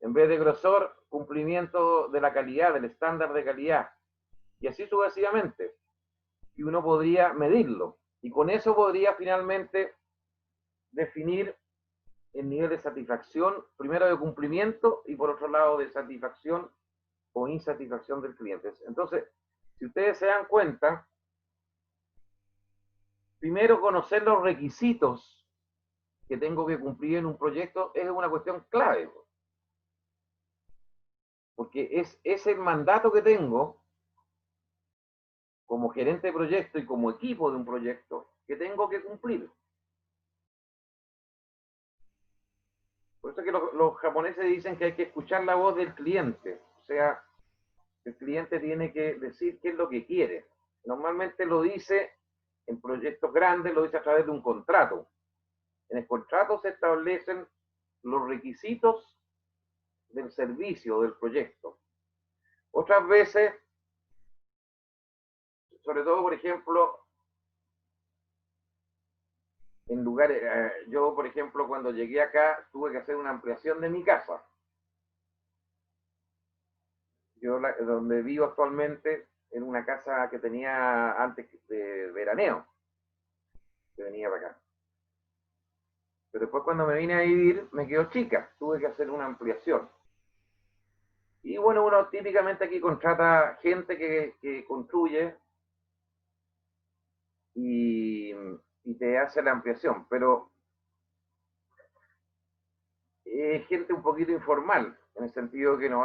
En vez de grosor, cumplimiento de la calidad, del estándar de calidad. Y así sucesivamente. Y uno podría medirlo. Y con eso podría finalmente definir el nivel de satisfacción, primero de cumplimiento y por otro lado de satisfacción o insatisfacción del cliente. Entonces, si ustedes se dan cuenta, primero conocer los requisitos que tengo que cumplir en un proyecto es una cuestión clave. Porque es el mandato que tengo como gerente de proyecto y como equipo de un proyecto que tengo que cumplir. Por eso es que los japoneses dicen que hay que escuchar la voz del cliente. O sea, el cliente tiene que decir qué es lo que quiere. Normalmente lo dice en proyectos grandes, lo dice a través de un contrato. En el contrato se establecen los requisitos del servicio, del proyecto. Otras veces, sobre todo, por ejemplo, en lugares, yo, por ejemplo, cuando llegué acá, tuve que hacer una ampliación de mi casa. Yo, donde vivo actualmente, en una casa que tenía antes de veraneo, que venía para acá. Pero después cuando me vine a vivir, me quedó chica, tuve que hacer una ampliación. Y bueno, uno típicamente aquí contrata gente que construye y te hace la ampliación, pero es gente un poquito informal, en el sentido que no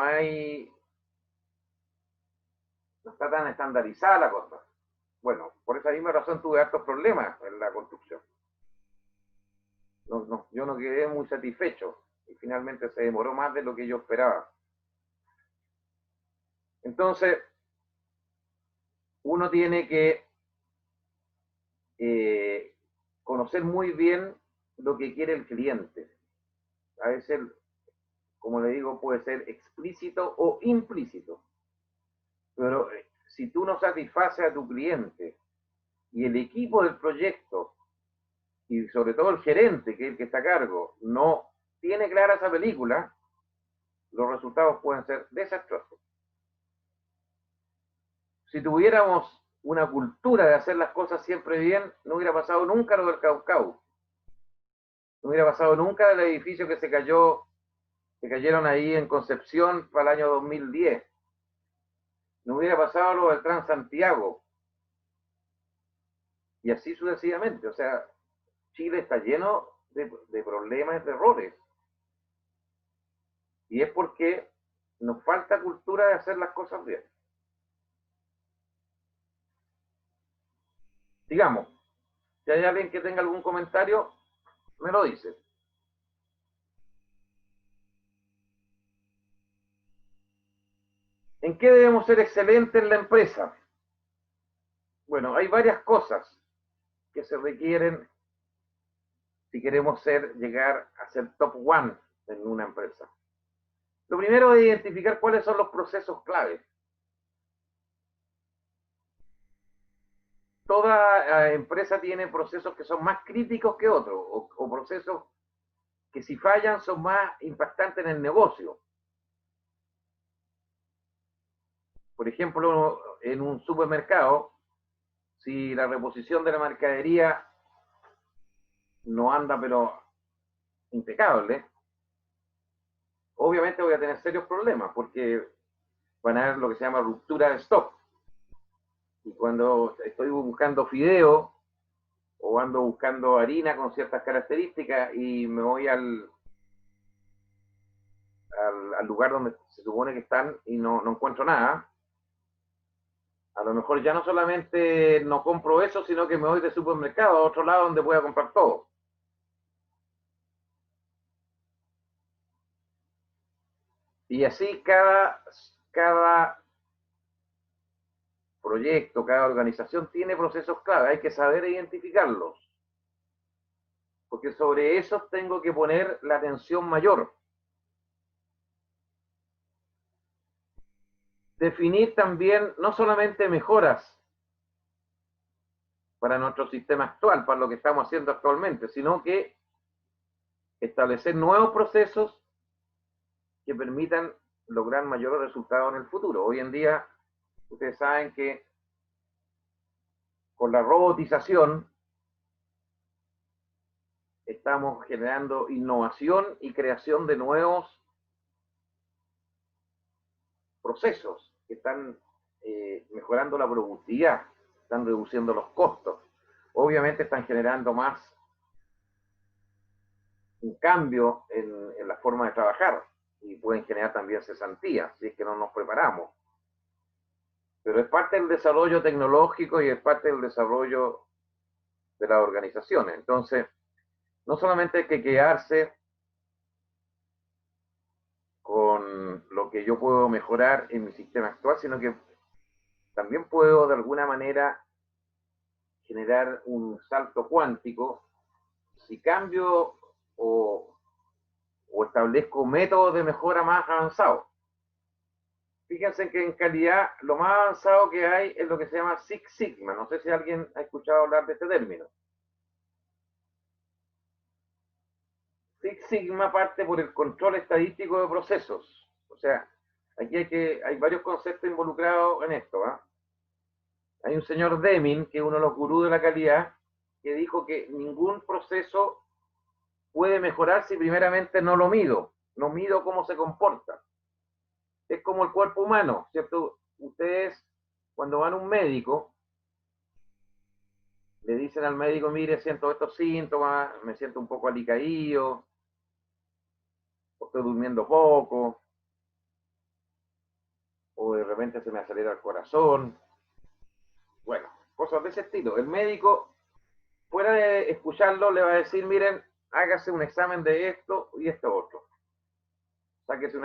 está tan estandarizada la cosa. Bueno, por esa misma razón tuve hartos problemas en la construcción. Yo no quedé muy satisfecho y finalmente se demoró más de lo que yo esperaba. Entonces, uno tiene que conocer muy bien lo que quiere el cliente. A veces, como le digo, puede ser explícito o implícito. Pero si tú no satisfaces a tu cliente y el equipo del proyecto, y sobre todo el gerente, que es el que está a cargo, no tiene clara esa película, los resultados pueden ser desastrosos. Si tuviéramos una cultura de hacer las cosas siempre bien, no hubiera pasado nunca lo del Caucao. No hubiera pasado nunca del edificio que cayeron ahí en Concepción para el año 2010. No hubiera pasado lo del Transantiago. Y así sucesivamente. O sea, Chile está lleno de problemas, de errores. Y es porque nos falta cultura de hacer las cosas bien. Digamos, si hay alguien que tenga algún comentario, me lo dice. ¿En qué debemos ser excelentes en la empresa? Bueno, hay varias cosas que se requieren si queremos llegar a ser top one en una empresa. Lo primero es identificar cuáles son los procesos clave. Toda empresa tiene procesos que son más críticos que otros, o procesos que si fallan son más impactantes en el negocio. Por ejemplo, en un supermercado, si la reposición de la mercadería no anda pero impecable, obviamente voy a tener serios problemas porque van a haber lo que se llama ruptura de stock. Y cuando estoy buscando fideo o ando buscando harina con ciertas características y me voy al lugar donde se supone que están y no encuentro nada, a lo mejor ya no solamente no compro eso, sino que me voy de supermercado a otro lado donde pueda comprar todo. Y así cada proyecto, cada organización tiene procesos clave, hay que saber identificarlos. Porque sobre esos tengo que poner la atención mayor. Definir también no solamente mejoras para nuestro sistema actual, para lo que estamos haciendo actualmente, sino que establecer nuevos procesos que permitan lograr mayores resultados en el futuro. Hoy en día, ustedes saben que con la robotización estamos generando innovación y creación de nuevos procesos que están mejorando la productividad, están reduciendo los costos. Obviamente están generando más un cambio en la forma de trabajar y pueden generar también cesantías si es que no nos preparamos. Pero es parte del desarrollo tecnológico y es parte del desarrollo de las organizaciones. Entonces, no solamente hay que quedarse con lo que yo puedo mejorar en mi sistema actual, sino que también puedo de alguna manera generar un salto cuántico si cambio o establezco métodos de mejora más avanzados. Fíjense que en calidad lo más avanzado que hay es lo que se llama Six Sigma. No sé si alguien ha escuchado hablar de este término. Six Sigma parte por el control estadístico de procesos. O sea, aquí hay varios conceptos involucrados en esto. Hay un señor Deming, que es uno de los gurús de la calidad, que dijo que ningún proceso puede mejorar si primeramente no lo mido. No mido cómo se comporta. Es como el cuerpo humano, ¿cierto? Ustedes, cuando van a un médico, le dicen al médico, mire, siento estos síntomas, me siento un poco alicaído, estoy durmiendo poco, o de repente se me acelera el corazón. Bueno, cosas de ese estilo. El médico, fuera de escucharlo, le va a decir, miren, hágase un examen de esto y esto otro. Sáquese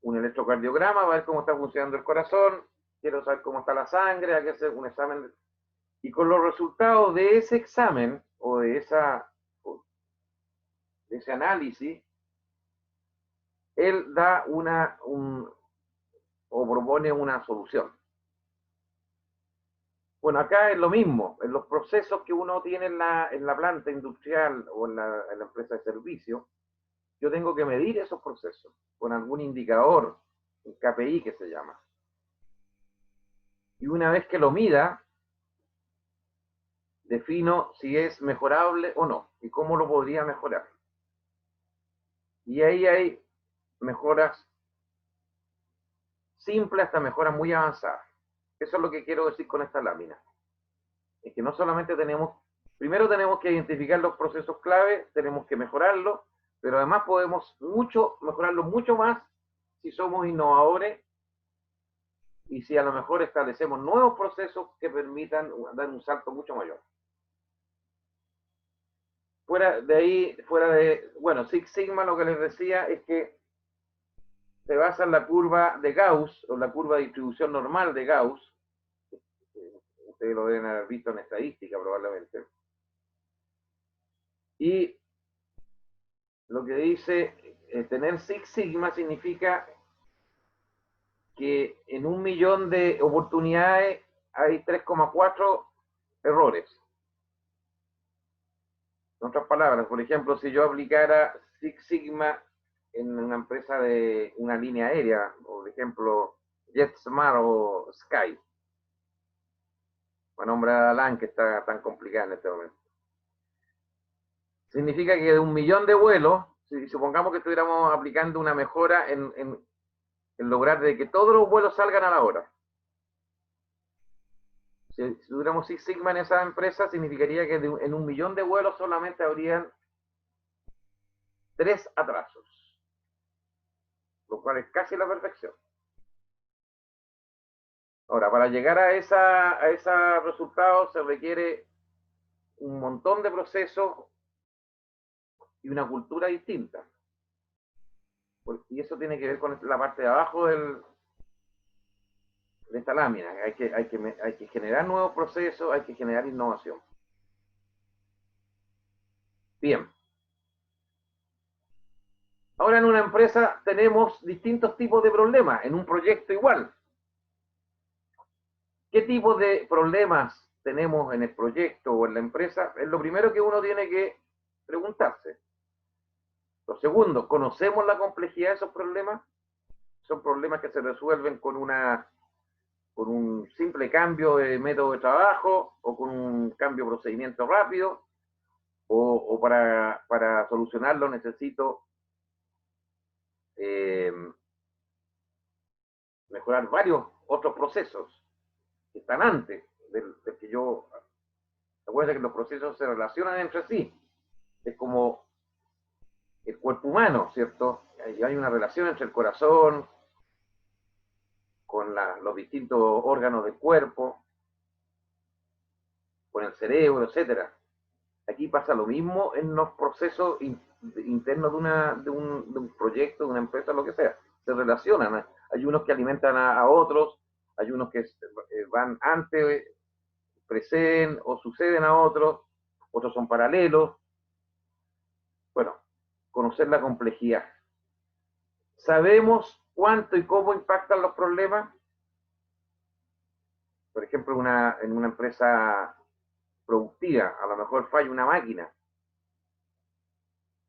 un electrocardiograma, va a ver cómo está funcionando el corazón, quiero saber cómo está la sangre, hay que hacer un examen. Y con los resultados de ese examen o de ese análisis, él da o propone una solución. Bueno, acá es lo mismo, en los procesos que uno tiene en la planta industrial o en la empresa de servicio, yo tengo que medir esos procesos con algún indicador, un KPI que se llama. Y una vez que lo mida, defino si es mejorable o no y cómo lo podría mejorar. Y ahí hay mejoras simples hasta mejoras muy avanzadas. Eso es lo que quiero decir con esta lámina. Es que no solamente primero tenemos que identificar los procesos clave, tenemos que mejorarlos, pero además podemos mejorarlo mucho más si somos innovadores y si a lo mejor establecemos nuevos procesos que permitan dar un salto mucho mayor. Bueno, Six Sigma lo que les decía es que se basa en la curva de Gauss, o la curva de distribución normal de Gauss. Ustedes lo deben haber visto en estadística probablemente. Y lo que dice, tener Six Sigma significa que en 1.000.000 de oportunidades hay 3,4 errores. En otras palabras, por ejemplo, si yo aplicara Six Sigma en una empresa de una línea aérea, por ejemplo, JetSmart o Sky, para nombrar a Alan, que está tan complicada en este momento. Significa que de 1 millón de vuelos, si supongamos que estuviéramos aplicando una mejora en lograr de que todos los vuelos salgan a la hora. Si tuviéramos Six Sigma en esa empresa, significaría que en 1 millón de vuelos solamente habrían 3 atrasos, lo cual es casi la perfección. Ahora, para llegar a ese resultado se requiere un montón de procesos y una cultura distinta. Y eso tiene que ver con la parte de abajo de esta lámina. Hay que generar nuevos procesos, hay que generar innovación. Bien. Ahora en una empresa tenemos distintos tipos de problemas, en un proyecto igual. ¿Qué tipo de problemas tenemos en el proyecto o en la empresa? Es lo primero que uno tiene que preguntarse. Lo segundo, ¿conocemos la complejidad de esos problemas? Son problemas que se resuelven con un simple cambio de método de trabajo o con un cambio de procedimiento rápido, o para solucionarlo necesito mejorar varios otros procesos que están antes del que yo... Recuerda que los procesos se relacionan entre sí. Es como el cuerpo humano, ¿cierto? Hay una relación entre el corazón con los distintos órganos del cuerpo, con el cerebro, etc. Aquí pasa lo mismo en los procesos internos de un proyecto, de una empresa, lo que sea. Se relacionan. Hay unos que alimentan a otros, hay unos que van antes, preceden o suceden a otros son paralelos. Bueno, conocer la complejidad. ¿Sabemos cuánto y cómo impactan los problemas? Por ejemplo, en una empresa productiva, a lo mejor falla una máquina.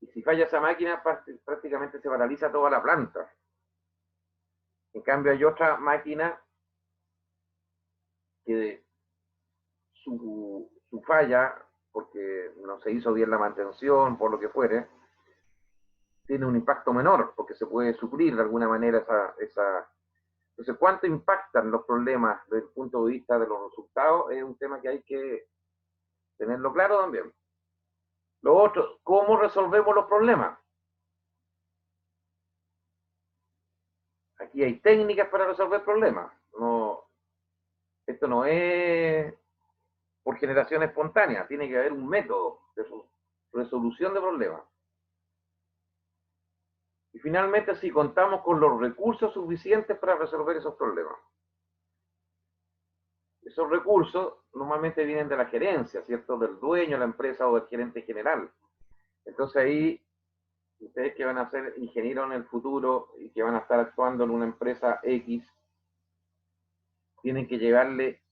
Y si falla esa máquina, prácticamente se paraliza toda la planta. En cambio, hay otra máquina que su falla, porque no se hizo bien la mantención, por lo que fuere, tiene un impacto menor, porque se puede suplir de alguna manera esa. Entonces, ¿cuánto impactan los problemas desde el punto de vista de los resultados? Es un tema que hay que tenerlo claro también. Lo otro, ¿cómo resolvemos los problemas? Aquí hay técnicas para resolver problemas. Esto no es por generación espontánea, tiene que haber un método de resolución de problemas. Y finalmente, si contamos con los recursos suficientes para resolver esos problemas. Esos recursos normalmente vienen de la gerencia, ¿cierto? Del dueño de la empresa o del gerente general. Entonces ahí, ustedes que van a ser ingenieros en el futuro y que van a estar actuando en una empresa X, tienen que llevarle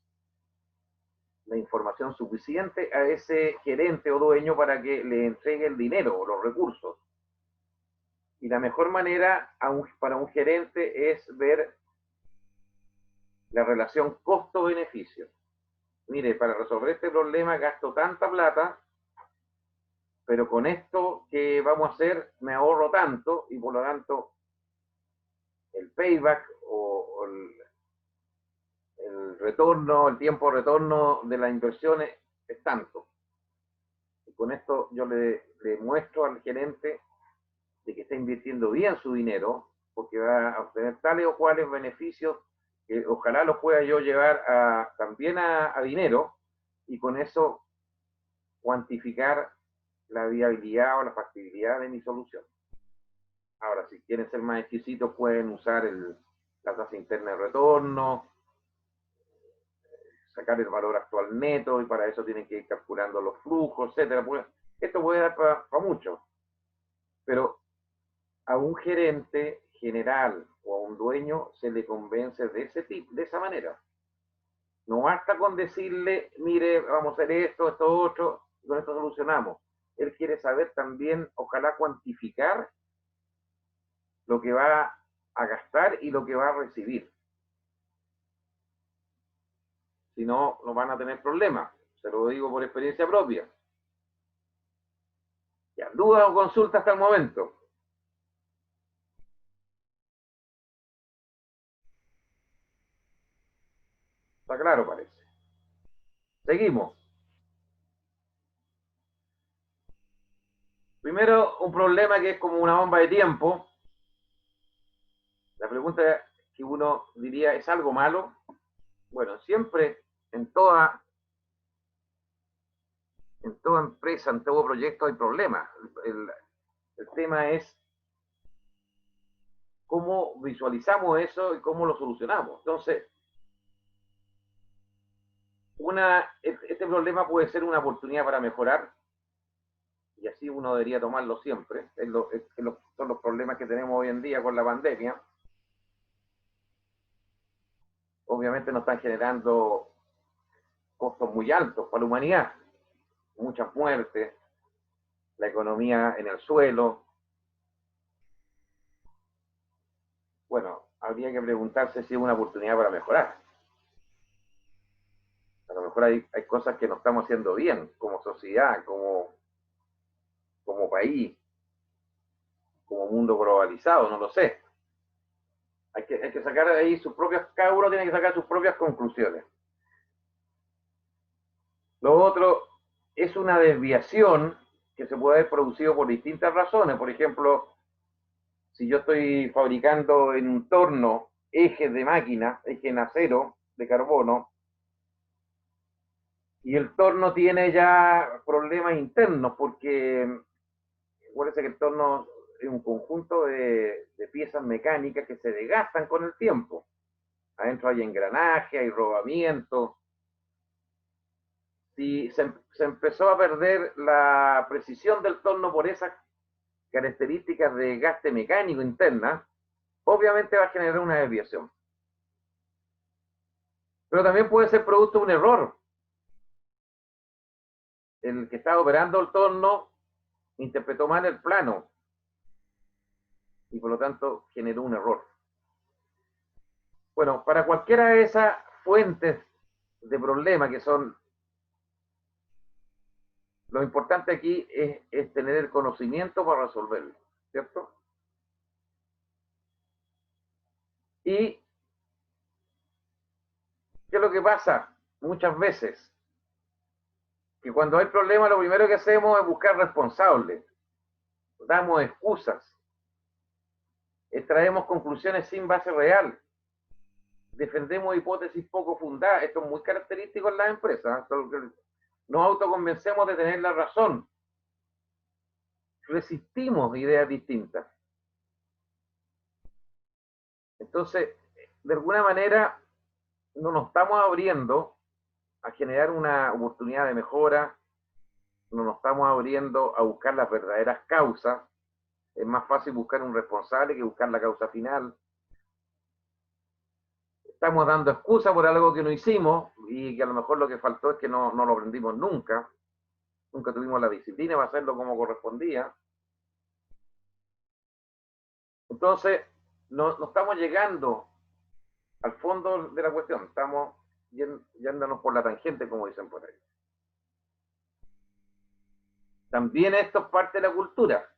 la información suficiente a ese gerente o dueño para que le entregue el dinero o los recursos. Y la mejor manera para un gerente es ver la relación costo-beneficio. Mire, para resolver este problema gasto tanta plata, pero con esto que vamos a hacer me ahorro tanto, y por lo tanto el payback o el retorno, el tiempo de retorno de las inversiones es tanto. Y con esto yo le muestro al gerente de que está invirtiendo bien su dinero, porque va a obtener tales o cuales beneficios que ojalá los pueda yo llevar también a dinero, y con eso cuantificar la viabilidad o la factibilidad de mi solución. Ahora, si quieren ser más exquisitos, pueden usar la tasa interna de retorno, sacar el valor actual neto, y para eso tienen que ir calculando los flujos, etc. Esto puede dar para mucho, pero a un gerente general o a un dueño se le convence de esa manera. No basta con decirle, mire, vamos a hacer esto, esto, otro, y con esto solucionamos. él quiere saber también, ojalá cuantificar lo que va a gastar y lo que va a recibir. Si no, no van a tener problemas. Se lo digo por experiencia propia. ¿Ya dudas o consultas hasta el momento? Está claro, parece. Seguimos. Primero, un problema que es como una bomba de tiempo. La pregunta que uno diría, ¿es algo malo? Bueno, siempre en toda empresa, en todo proyecto hay problemas. El tema es cómo visualizamos eso y cómo lo solucionamos. Entonces, este problema puede ser una oportunidad para mejorar, y así uno debería tomarlo siempre. Son los problemas que tenemos hoy en día con la pandemia. Obviamente nos están generando costos muy altos para la humanidad, muchas muertes, la economía en el suelo. Bueno, habría que preguntarse si es una oportunidad para mejorar. A lo mejor hay cosas que no estamos haciendo bien, como sociedad, como país, como mundo globalizado, no lo sé. Hay que sacar de ahí sus propias, cada uno tiene que sacar sus propias conclusiones. Lo otro es una desviación que se puede haber producido por distintas razones. Por ejemplo, si yo estoy fabricando en un torno ejes de máquina, ejes en acero, de carbono, y el torno tiene ya problemas internos, porque acuérdense que el torno es un conjunto de piezas mecánicas que se desgastan con el tiempo. Adentro hay engranaje, hay rodamiento. Si se empezó a perder la precisión del torno por esas características de desgaste mecánico interna, obviamente va a generar una desviación. Pero también puede ser producto de un error. El que estaba operando el torno interpretó mal el plano y por lo tanto generó un error. Bueno, para cualquiera de esas fuentes de problema que son, lo importante aquí es tener el conocimiento para resolverlo, ¿cierto? Y ¿qué es lo que pasa? Muchas veces que cuando hay problemas lo primero que hacemos es buscar responsables, damos excusas, extraemos conclusiones sin base real, defendemos hipótesis poco fundadas. Esto es muy característico en las empresas. Nos autoconvencemos de tener la razón, resistimos ideas distintas. Entonces, de alguna manera, no nos estamos abriendo a generar una oportunidad de mejora, no nos estamos abriendo a buscar las verdaderas causas. Es más fácil buscar un responsable que buscar la causa final. Estamos dando excusa por algo que no hicimos y que a lo mejor lo que faltó es que no lo aprendimos nunca. Nunca tuvimos la disciplina para hacerlo como correspondía. Entonces, no estamos llegando al fondo de la cuestión, estamos yéndonos por la tangente, como dicen por ahí. También esto es parte de la cultura.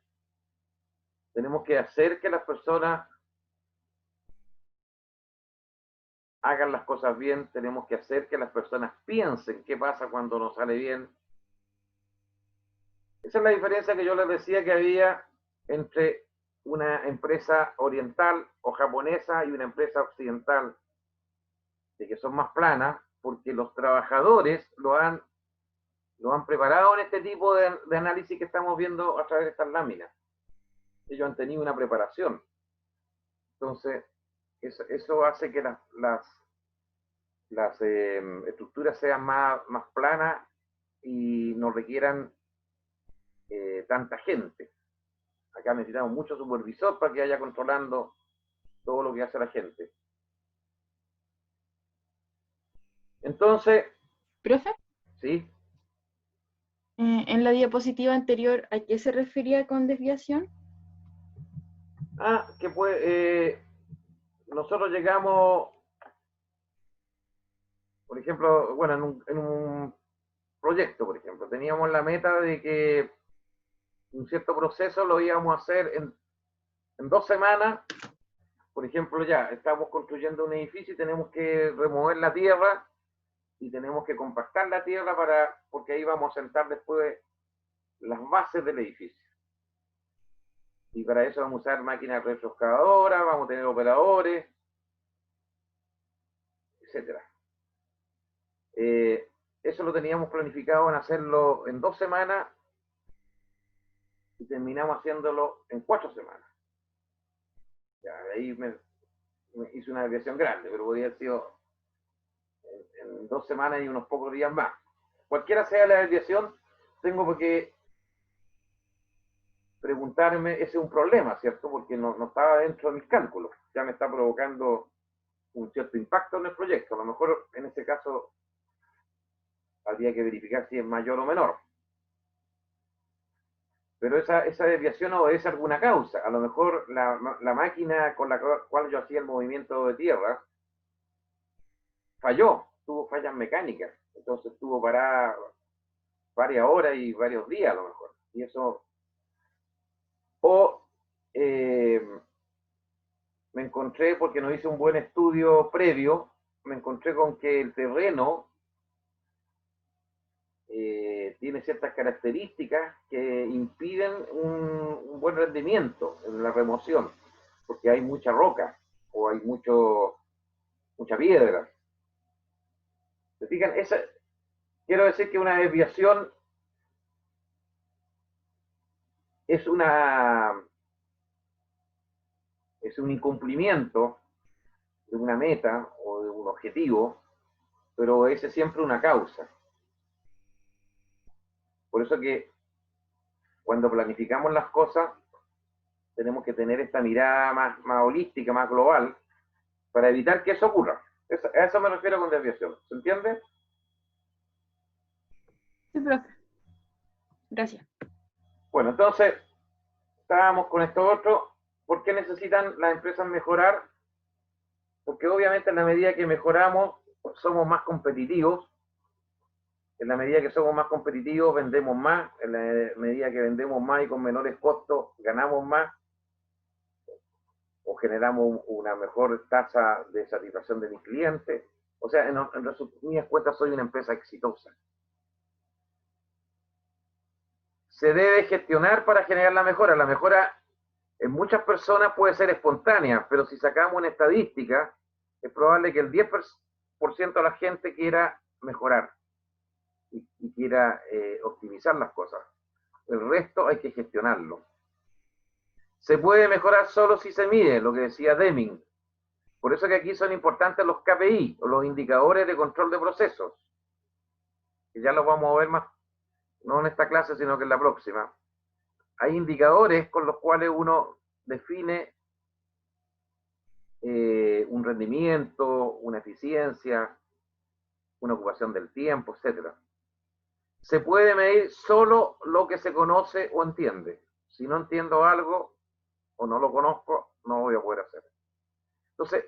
Tenemos que hacer que las personas hagan las cosas bien, tenemos que hacer que las personas piensen qué pasa cuando no sale bien. Esa es la diferencia que yo les decía que había entre una empresa oriental o japonesa y una empresa occidental, de que son más planas, porque los trabajadores lo han preparado en este tipo de análisis que estamos viendo a través de estas láminas. Ellos han tenido una preparación. Entonces, eso hace que las estructuras sean más planas y no requieran tanta gente. Acá necesitamos mucho supervisor para que vaya controlando todo lo que hace la gente. Entonces, ¿Profe? ¿sí? En la diapositiva anterior, ¿a qué se refería con desviación? Que pues nosotros llegamos, por ejemplo, bueno, en un proyecto, por ejemplo, teníamos la meta de que un cierto proceso lo íbamos a hacer en 2 semanas. Por ejemplo, ya estamos construyendo un edificio y tenemos que remover la tierra y tenemos que compactar la tierra porque ahí vamos a sentar después las bases del edificio. Y para eso vamos a usar máquinas retroexcavadoras, vamos a tener operadores, etc. Eso lo teníamos planificado en hacerlo en 2 semanas y terminamos haciéndolo en 4 semanas. Ya, de ahí me hice una desviación grande, pero podría haber sido en 2 semanas y unos pocos días más. Cualquiera sea la desviación, tengo que preguntarme, ese es un problema, ¿cierto? Porque no estaba dentro de mis cálculos. Ya me está provocando un cierto impacto en el proyecto. A lo mejor en ese caso habría que verificar si es mayor o menor. Pero esa desviación obedece a alguna causa. A lo mejor la máquina con la cual yo hacía el movimiento de tierra falló, tuvo fallas mecánicas. Entonces estuvo parada varias horas y varios días a lo mejor. Y eso... O me encontré, porque no hice un buen estudio previo, me encontré con que el terreno tiene ciertas características que impiden un buen rendimiento en la remoción, porque hay mucha roca o hay mucha piedra. ¿Se fijan? Quiero decir que una desviación es un incumplimiento de una meta o de un objetivo, pero ese es siempre una causa. Por eso que cuando planificamos las cosas tenemos que tener esta mirada más holística, más global, para evitar que eso ocurra. A eso me refiero con desviación. ¿Se entiende? Sí, profe. Gracias. Bueno, entonces, estábamos con esto otro. ¿Por qué necesitan las empresas mejorar? Porque obviamente en la medida que mejoramos, somos más competitivos. En la medida que somos más competitivos, vendemos más. En la medida que vendemos más y con menores costos, ganamos más. O generamos una mejor tasa de satisfacción de mis clientes. O sea, en resumidas cuentas, soy una empresa exitosa. Se debe gestionar para generar la mejora. La mejora en muchas personas puede ser espontánea, pero si sacamos una estadística, es probable que el 10% de la gente quiera mejorar y quiera optimizar las cosas. El resto hay que gestionarlo. Se puede mejorar solo si se mide, lo que decía Deming. Por eso que aquí son importantes los KPI, o los indicadores de control de procesos, que ya los vamos a ver más, no en esta clase, sino que en la próxima. Hay indicadores con los cuales uno define un rendimiento, una eficiencia, una ocupación del tiempo, etc. Se puede medir solo lo que se conoce o entiende. Si no entiendo algo o no lo conozco, no voy a poder hacer. Entonces,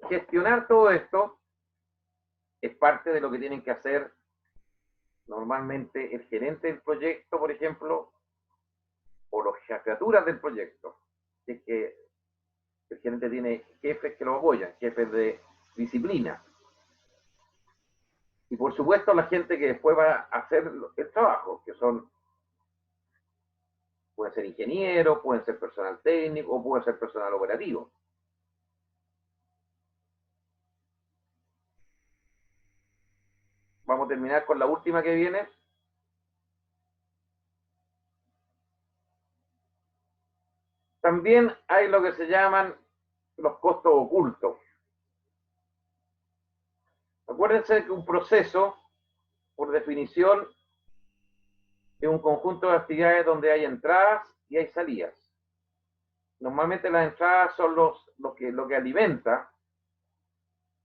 gestionar todo esto es parte de lo que tienen que hacer normalmente el gerente del proyecto, por ejemplo, o las jefaturas del proyecto. Es que el gerente tiene jefes que lo apoyan, jefes de disciplina. Y por supuesto la gente que después va a hacer el trabajo, que pueden ser ingenieros, pueden ser personal técnico o pueden ser personal operativo. Vamos a terminar con la última que viene. También hay lo que se llaman los costos ocultos. Acuérdense que un proceso, por definición, es un conjunto de actividades donde hay entradas y hay salidas. Normalmente las entradas son lo que alimenta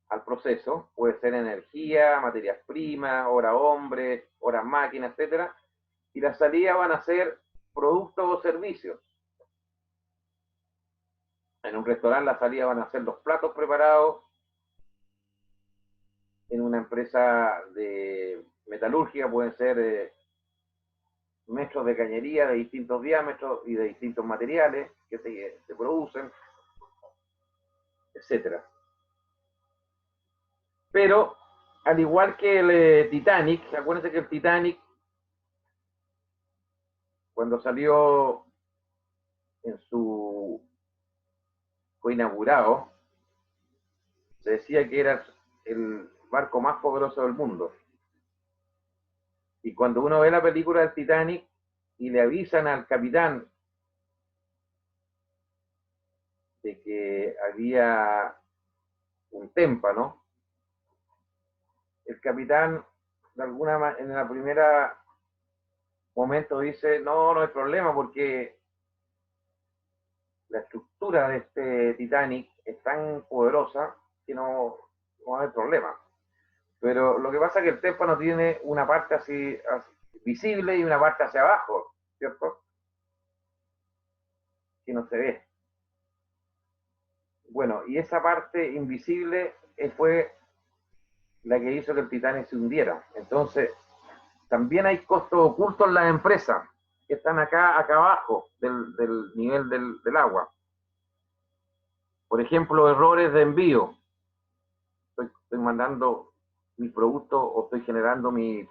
al proceso, puede ser energía, materias primas, hora hombre, horas máquina, etc. y la salida van a ser productos o servicios. En un restaurante la salida van a ser los platos preparados. En una empresa de metalúrgica pueden ser metros de cañería de distintos diámetros y de distintos materiales que se producen, etcétera. Pero, al igual que el Titanic, acuérdense que el Titanic, cuando salió fue inaugurado, se decía que era el barco más poderoso del mundo. Y cuando uno ve la película del Titanic y le avisan al capitán de que había un témpano, el capitán de alguna manera en la primera momento dice, no hay problema porque la estructura de este Titanic es tan poderosa que no hay problema. Pero lo que pasa es que el témpano tiene una parte así visible y una parte hacia abajo, ¿cierto? Que no se ve. Bueno, y esa parte invisible fue la que hizo que el Titanic se hundiera. Entonces, también hay costos ocultos en las empresas que están acá abajo del nivel del agua. Por ejemplo, errores de envío. Estoy mandando mi producto o estoy generando mi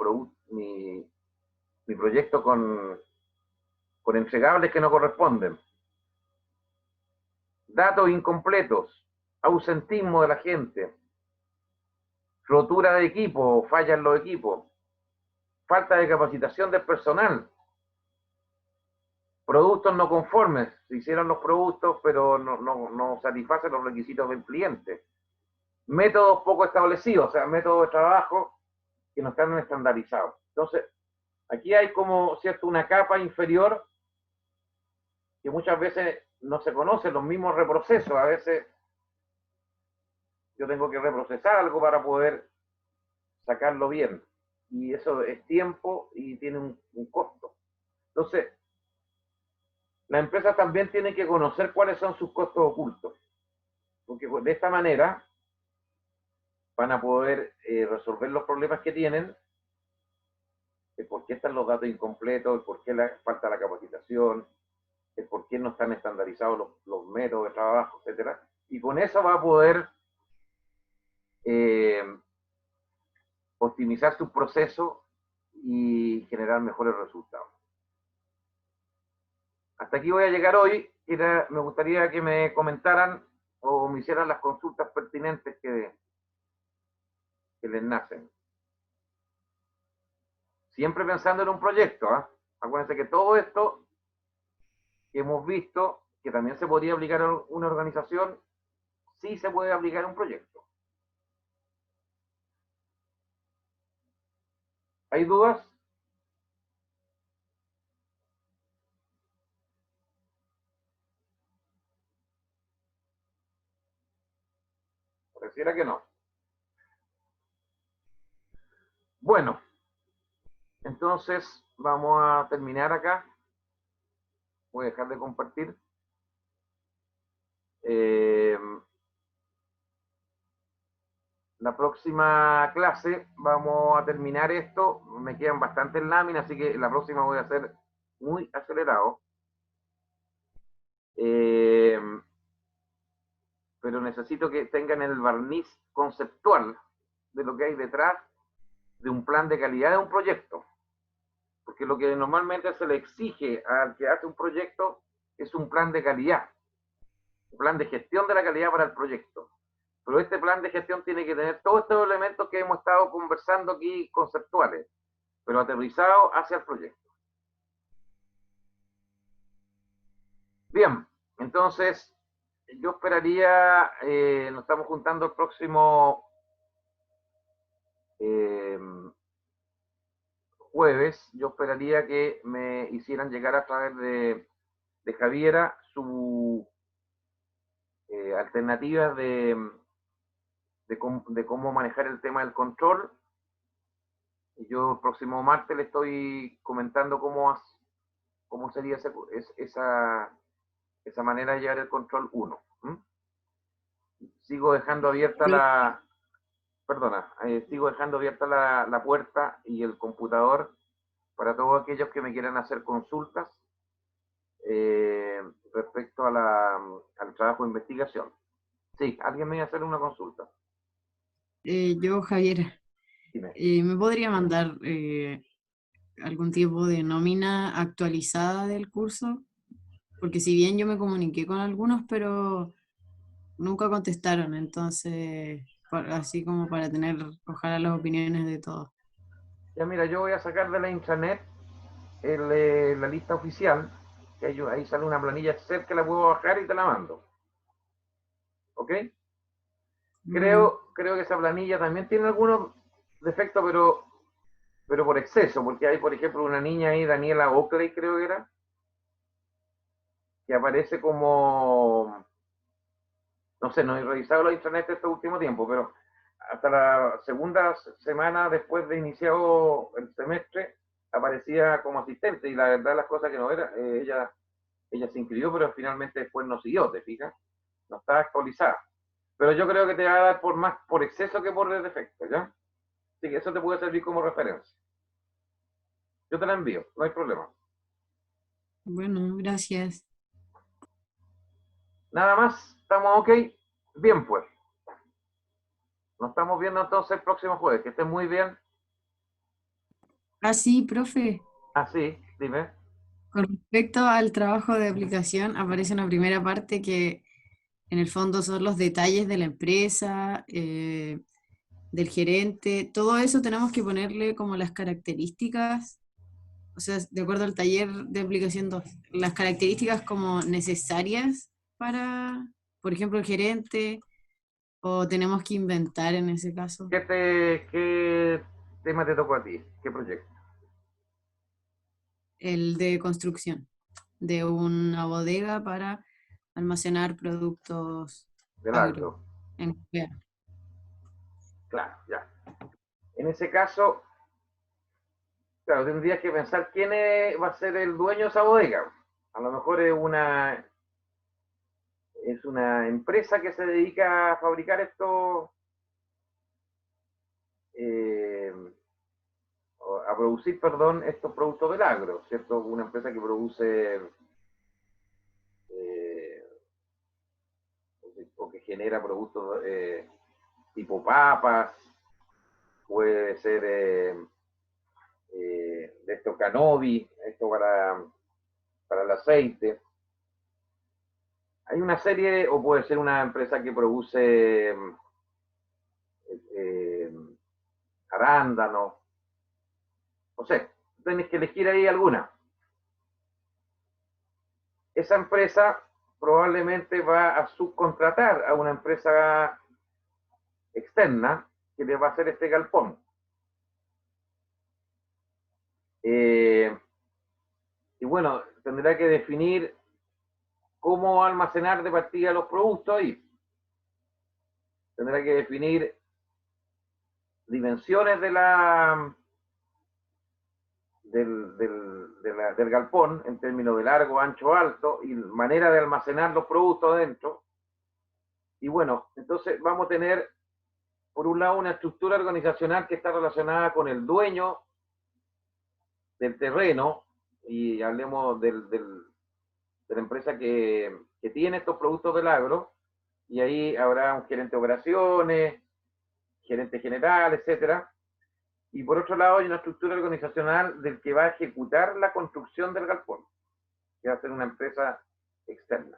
proyecto con entregables que no corresponden. Datos incompletos, ausentismo de la gente, rotura de equipo, fallan los equipos, falta de capacitación del personal, productos no conformes, se hicieron los productos pero no satisfacen los requisitos del cliente, métodos poco establecidos, o sea, métodos de trabajo que no están estandarizados. Entonces, aquí hay como, ¿cierto?, una capa inferior que muchas veces no se conocen los mismos reprocesos. A veces yo tengo que reprocesar algo para poder sacarlo bien. Y eso es tiempo y tiene un costo. Entonces, las empresas también tienen que conocer cuáles son sus costos ocultos. Porque de esta manera van a poder resolver los problemas que tienen, el por qué están los datos incompletos, el por qué falta la capacitación, el por qué no están estandarizados los métodos de trabajo, etc. Y con eso va a poder optimizar sus procesos y generar mejores resultados. Hasta aquí voy a llegar hoy. Me gustaría que me comentaran o me hicieran las consultas pertinentes que les nacen. Siempre pensando en un proyecto, ¿eh? Acuérdense que todo esto que hemos visto, que también se podría aplicar a una organización, sí se puede aplicar a un proyecto. ¿Hay dudas? Pareciera que no. Bueno, entonces vamos a terminar acá. Voy a dejar de compartir. La próxima clase vamos a terminar esto. Me quedan bastantes láminas, así que la próxima voy a hacer muy acelerado. Pero necesito que tengan el barniz conceptual de lo que hay detrás de un plan de calidad de un proyecto. Porque lo que normalmente se le exige al que hace un proyecto es un plan de calidad, un plan de gestión de la calidad para el proyecto. Pero este plan de gestión tiene que tener todos estos elementos que hemos estado conversando aquí, conceptuales, pero aterrizados hacia el proyecto. Bien, entonces yo esperaría, nos estamos juntando el próximo jueves. Yo esperaría que me hicieran llegar a través de Javiera su alternativas de cómo manejar el tema del control Y yo el próximo martes le estoy comentando cómo sería esa manera de llevar el control 1. Sigo dejando abierta sigo dejando abierta la puerta y el computador para todos aquellos que me quieran hacer consultas respecto al trabajo de investigación. Sí, alguien me iba a hacer una consulta. Yo, Javier, Dime. ¿me podría mandar algún tipo de nómina actualizada del curso? Porque si bien yo me comuniqué con algunos, pero nunca contestaron, entonces, así como para tener, ojalá, las opiniones de todos. Ya mira, yo voy a sacar de la intranet la lista oficial, que ahí sale una planilla Excel que la puedo bajar y te la mando. ¿Ok? Creo que esa planilla también tiene algunos defectos, pero por exceso, porque hay, por ejemplo, una niña ahí, Daniela Oakley, creo que era, que aparece como, no sé, no he revisado la intranet este último tiempo, pero hasta la segunda semana después de iniciado el semestre, aparecía como asistente, y la verdad las cosas que no era, ella se inscribió, pero finalmente después no siguió, ¿te fijas? No estaba actualizada. Pero yo creo que te va a dar más por exceso que por defecto, ¿ya? Así que eso te puede servir como referencia. Yo te la envío, no hay problema. Bueno, gracias. Nada más, ¿estamos ok? Bien, pues. Nos estamos viendo entonces el próximo jueves. Que estén muy bien. Ah, sí, profe. Ah, sí, dime. Con respecto al trabajo de aplicación, aparece una primera parte que en el fondo son los detalles de la empresa, del gerente, todo eso tenemos que ponerle como las características, o sea, de acuerdo al taller de aplicación 2, las características como necesarias para, por ejemplo, el gerente, o tenemos que inventar en ese caso. ¿Qué tema te tocó a ti? ¿Qué proyecto? El de construcción, de una bodega para almacenar productos Del agro. agro. En Claro, ya. En ese caso, claro, tendrías que pensar quién va a ser el dueño de esa bodega. A lo mejor es una empresa que se dedica a fabricar a producir, perdón, estos productos del agro, ¿cierto? Una empresa que produce o que genera productos tipo papas, puede ser de esto canobi, esto para el aceite. Hay una serie, o puede ser una empresa que produce arándano, no sé, tenés que elegir ahí alguna. Esa empresa probablemente va a subcontratar a una empresa externa que le va a hacer este galpón. Y bueno, tendrá que definir cómo almacenar de partida los productos ahí. Tendrá que definir dimensiones del galpón en términos de largo, ancho, alto y manera de almacenar los productos dentro. Y bueno, entonces vamos a tener, por un lado, una estructura organizacional que está relacionada con el dueño del terreno, y hablemos de la empresa que tiene estos productos del agro, y ahí habrá un gerente de operaciones, gerente general, etcétera. Y por otro lado hay una estructura organizacional del que va a ejecutar la construcción del galpón, que va a ser una empresa externa.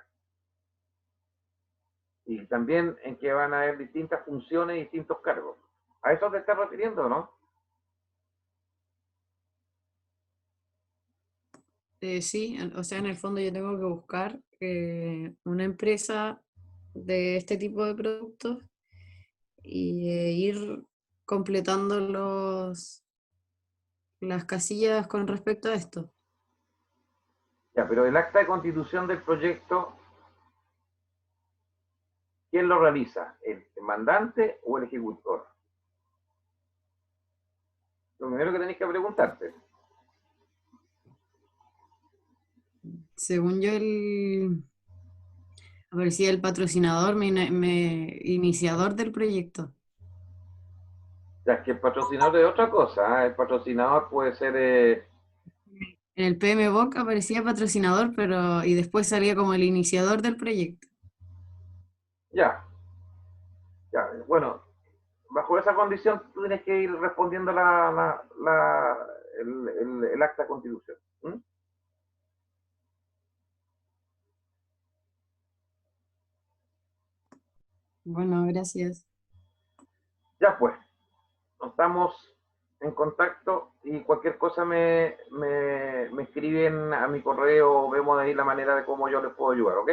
Y también en que van a haber distintas funciones y distintos cargos. ¿A eso te estás refiriendo, no? Sí, o sea, en el fondo yo tengo que buscar una empresa de este tipo de productos y ir completando las casillas con respecto a esto. Ya, pero el acta de constitución del proyecto, ¿quién lo realiza? ¿El mandante o el ejecutor? Lo primero que tenés que preguntarte. Según yo, aparecía el patrocinador, iniciador del proyecto. Ya, es que el patrocinador es otra cosa. El patrocinador puede ser... En el PMBOK aparecía patrocinador, y después salía como el iniciador del proyecto. Ya. Bueno, bajo esa condición tú tienes que ir respondiendo el acta de constitución. ¿Mm? Bueno, gracias. Ya pues, estamos en contacto y cualquier cosa me escriben a mi correo, vemos ahí la manera de cómo yo les puedo ayudar, ¿ok?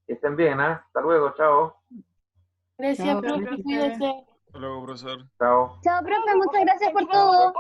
Que estén bien, ¿ah? Hasta luego, chao. Gracias, Chao, profe, profe. cuídese. Hasta luego, profesor. Chao. Chao, profe, muchas gracias por todo.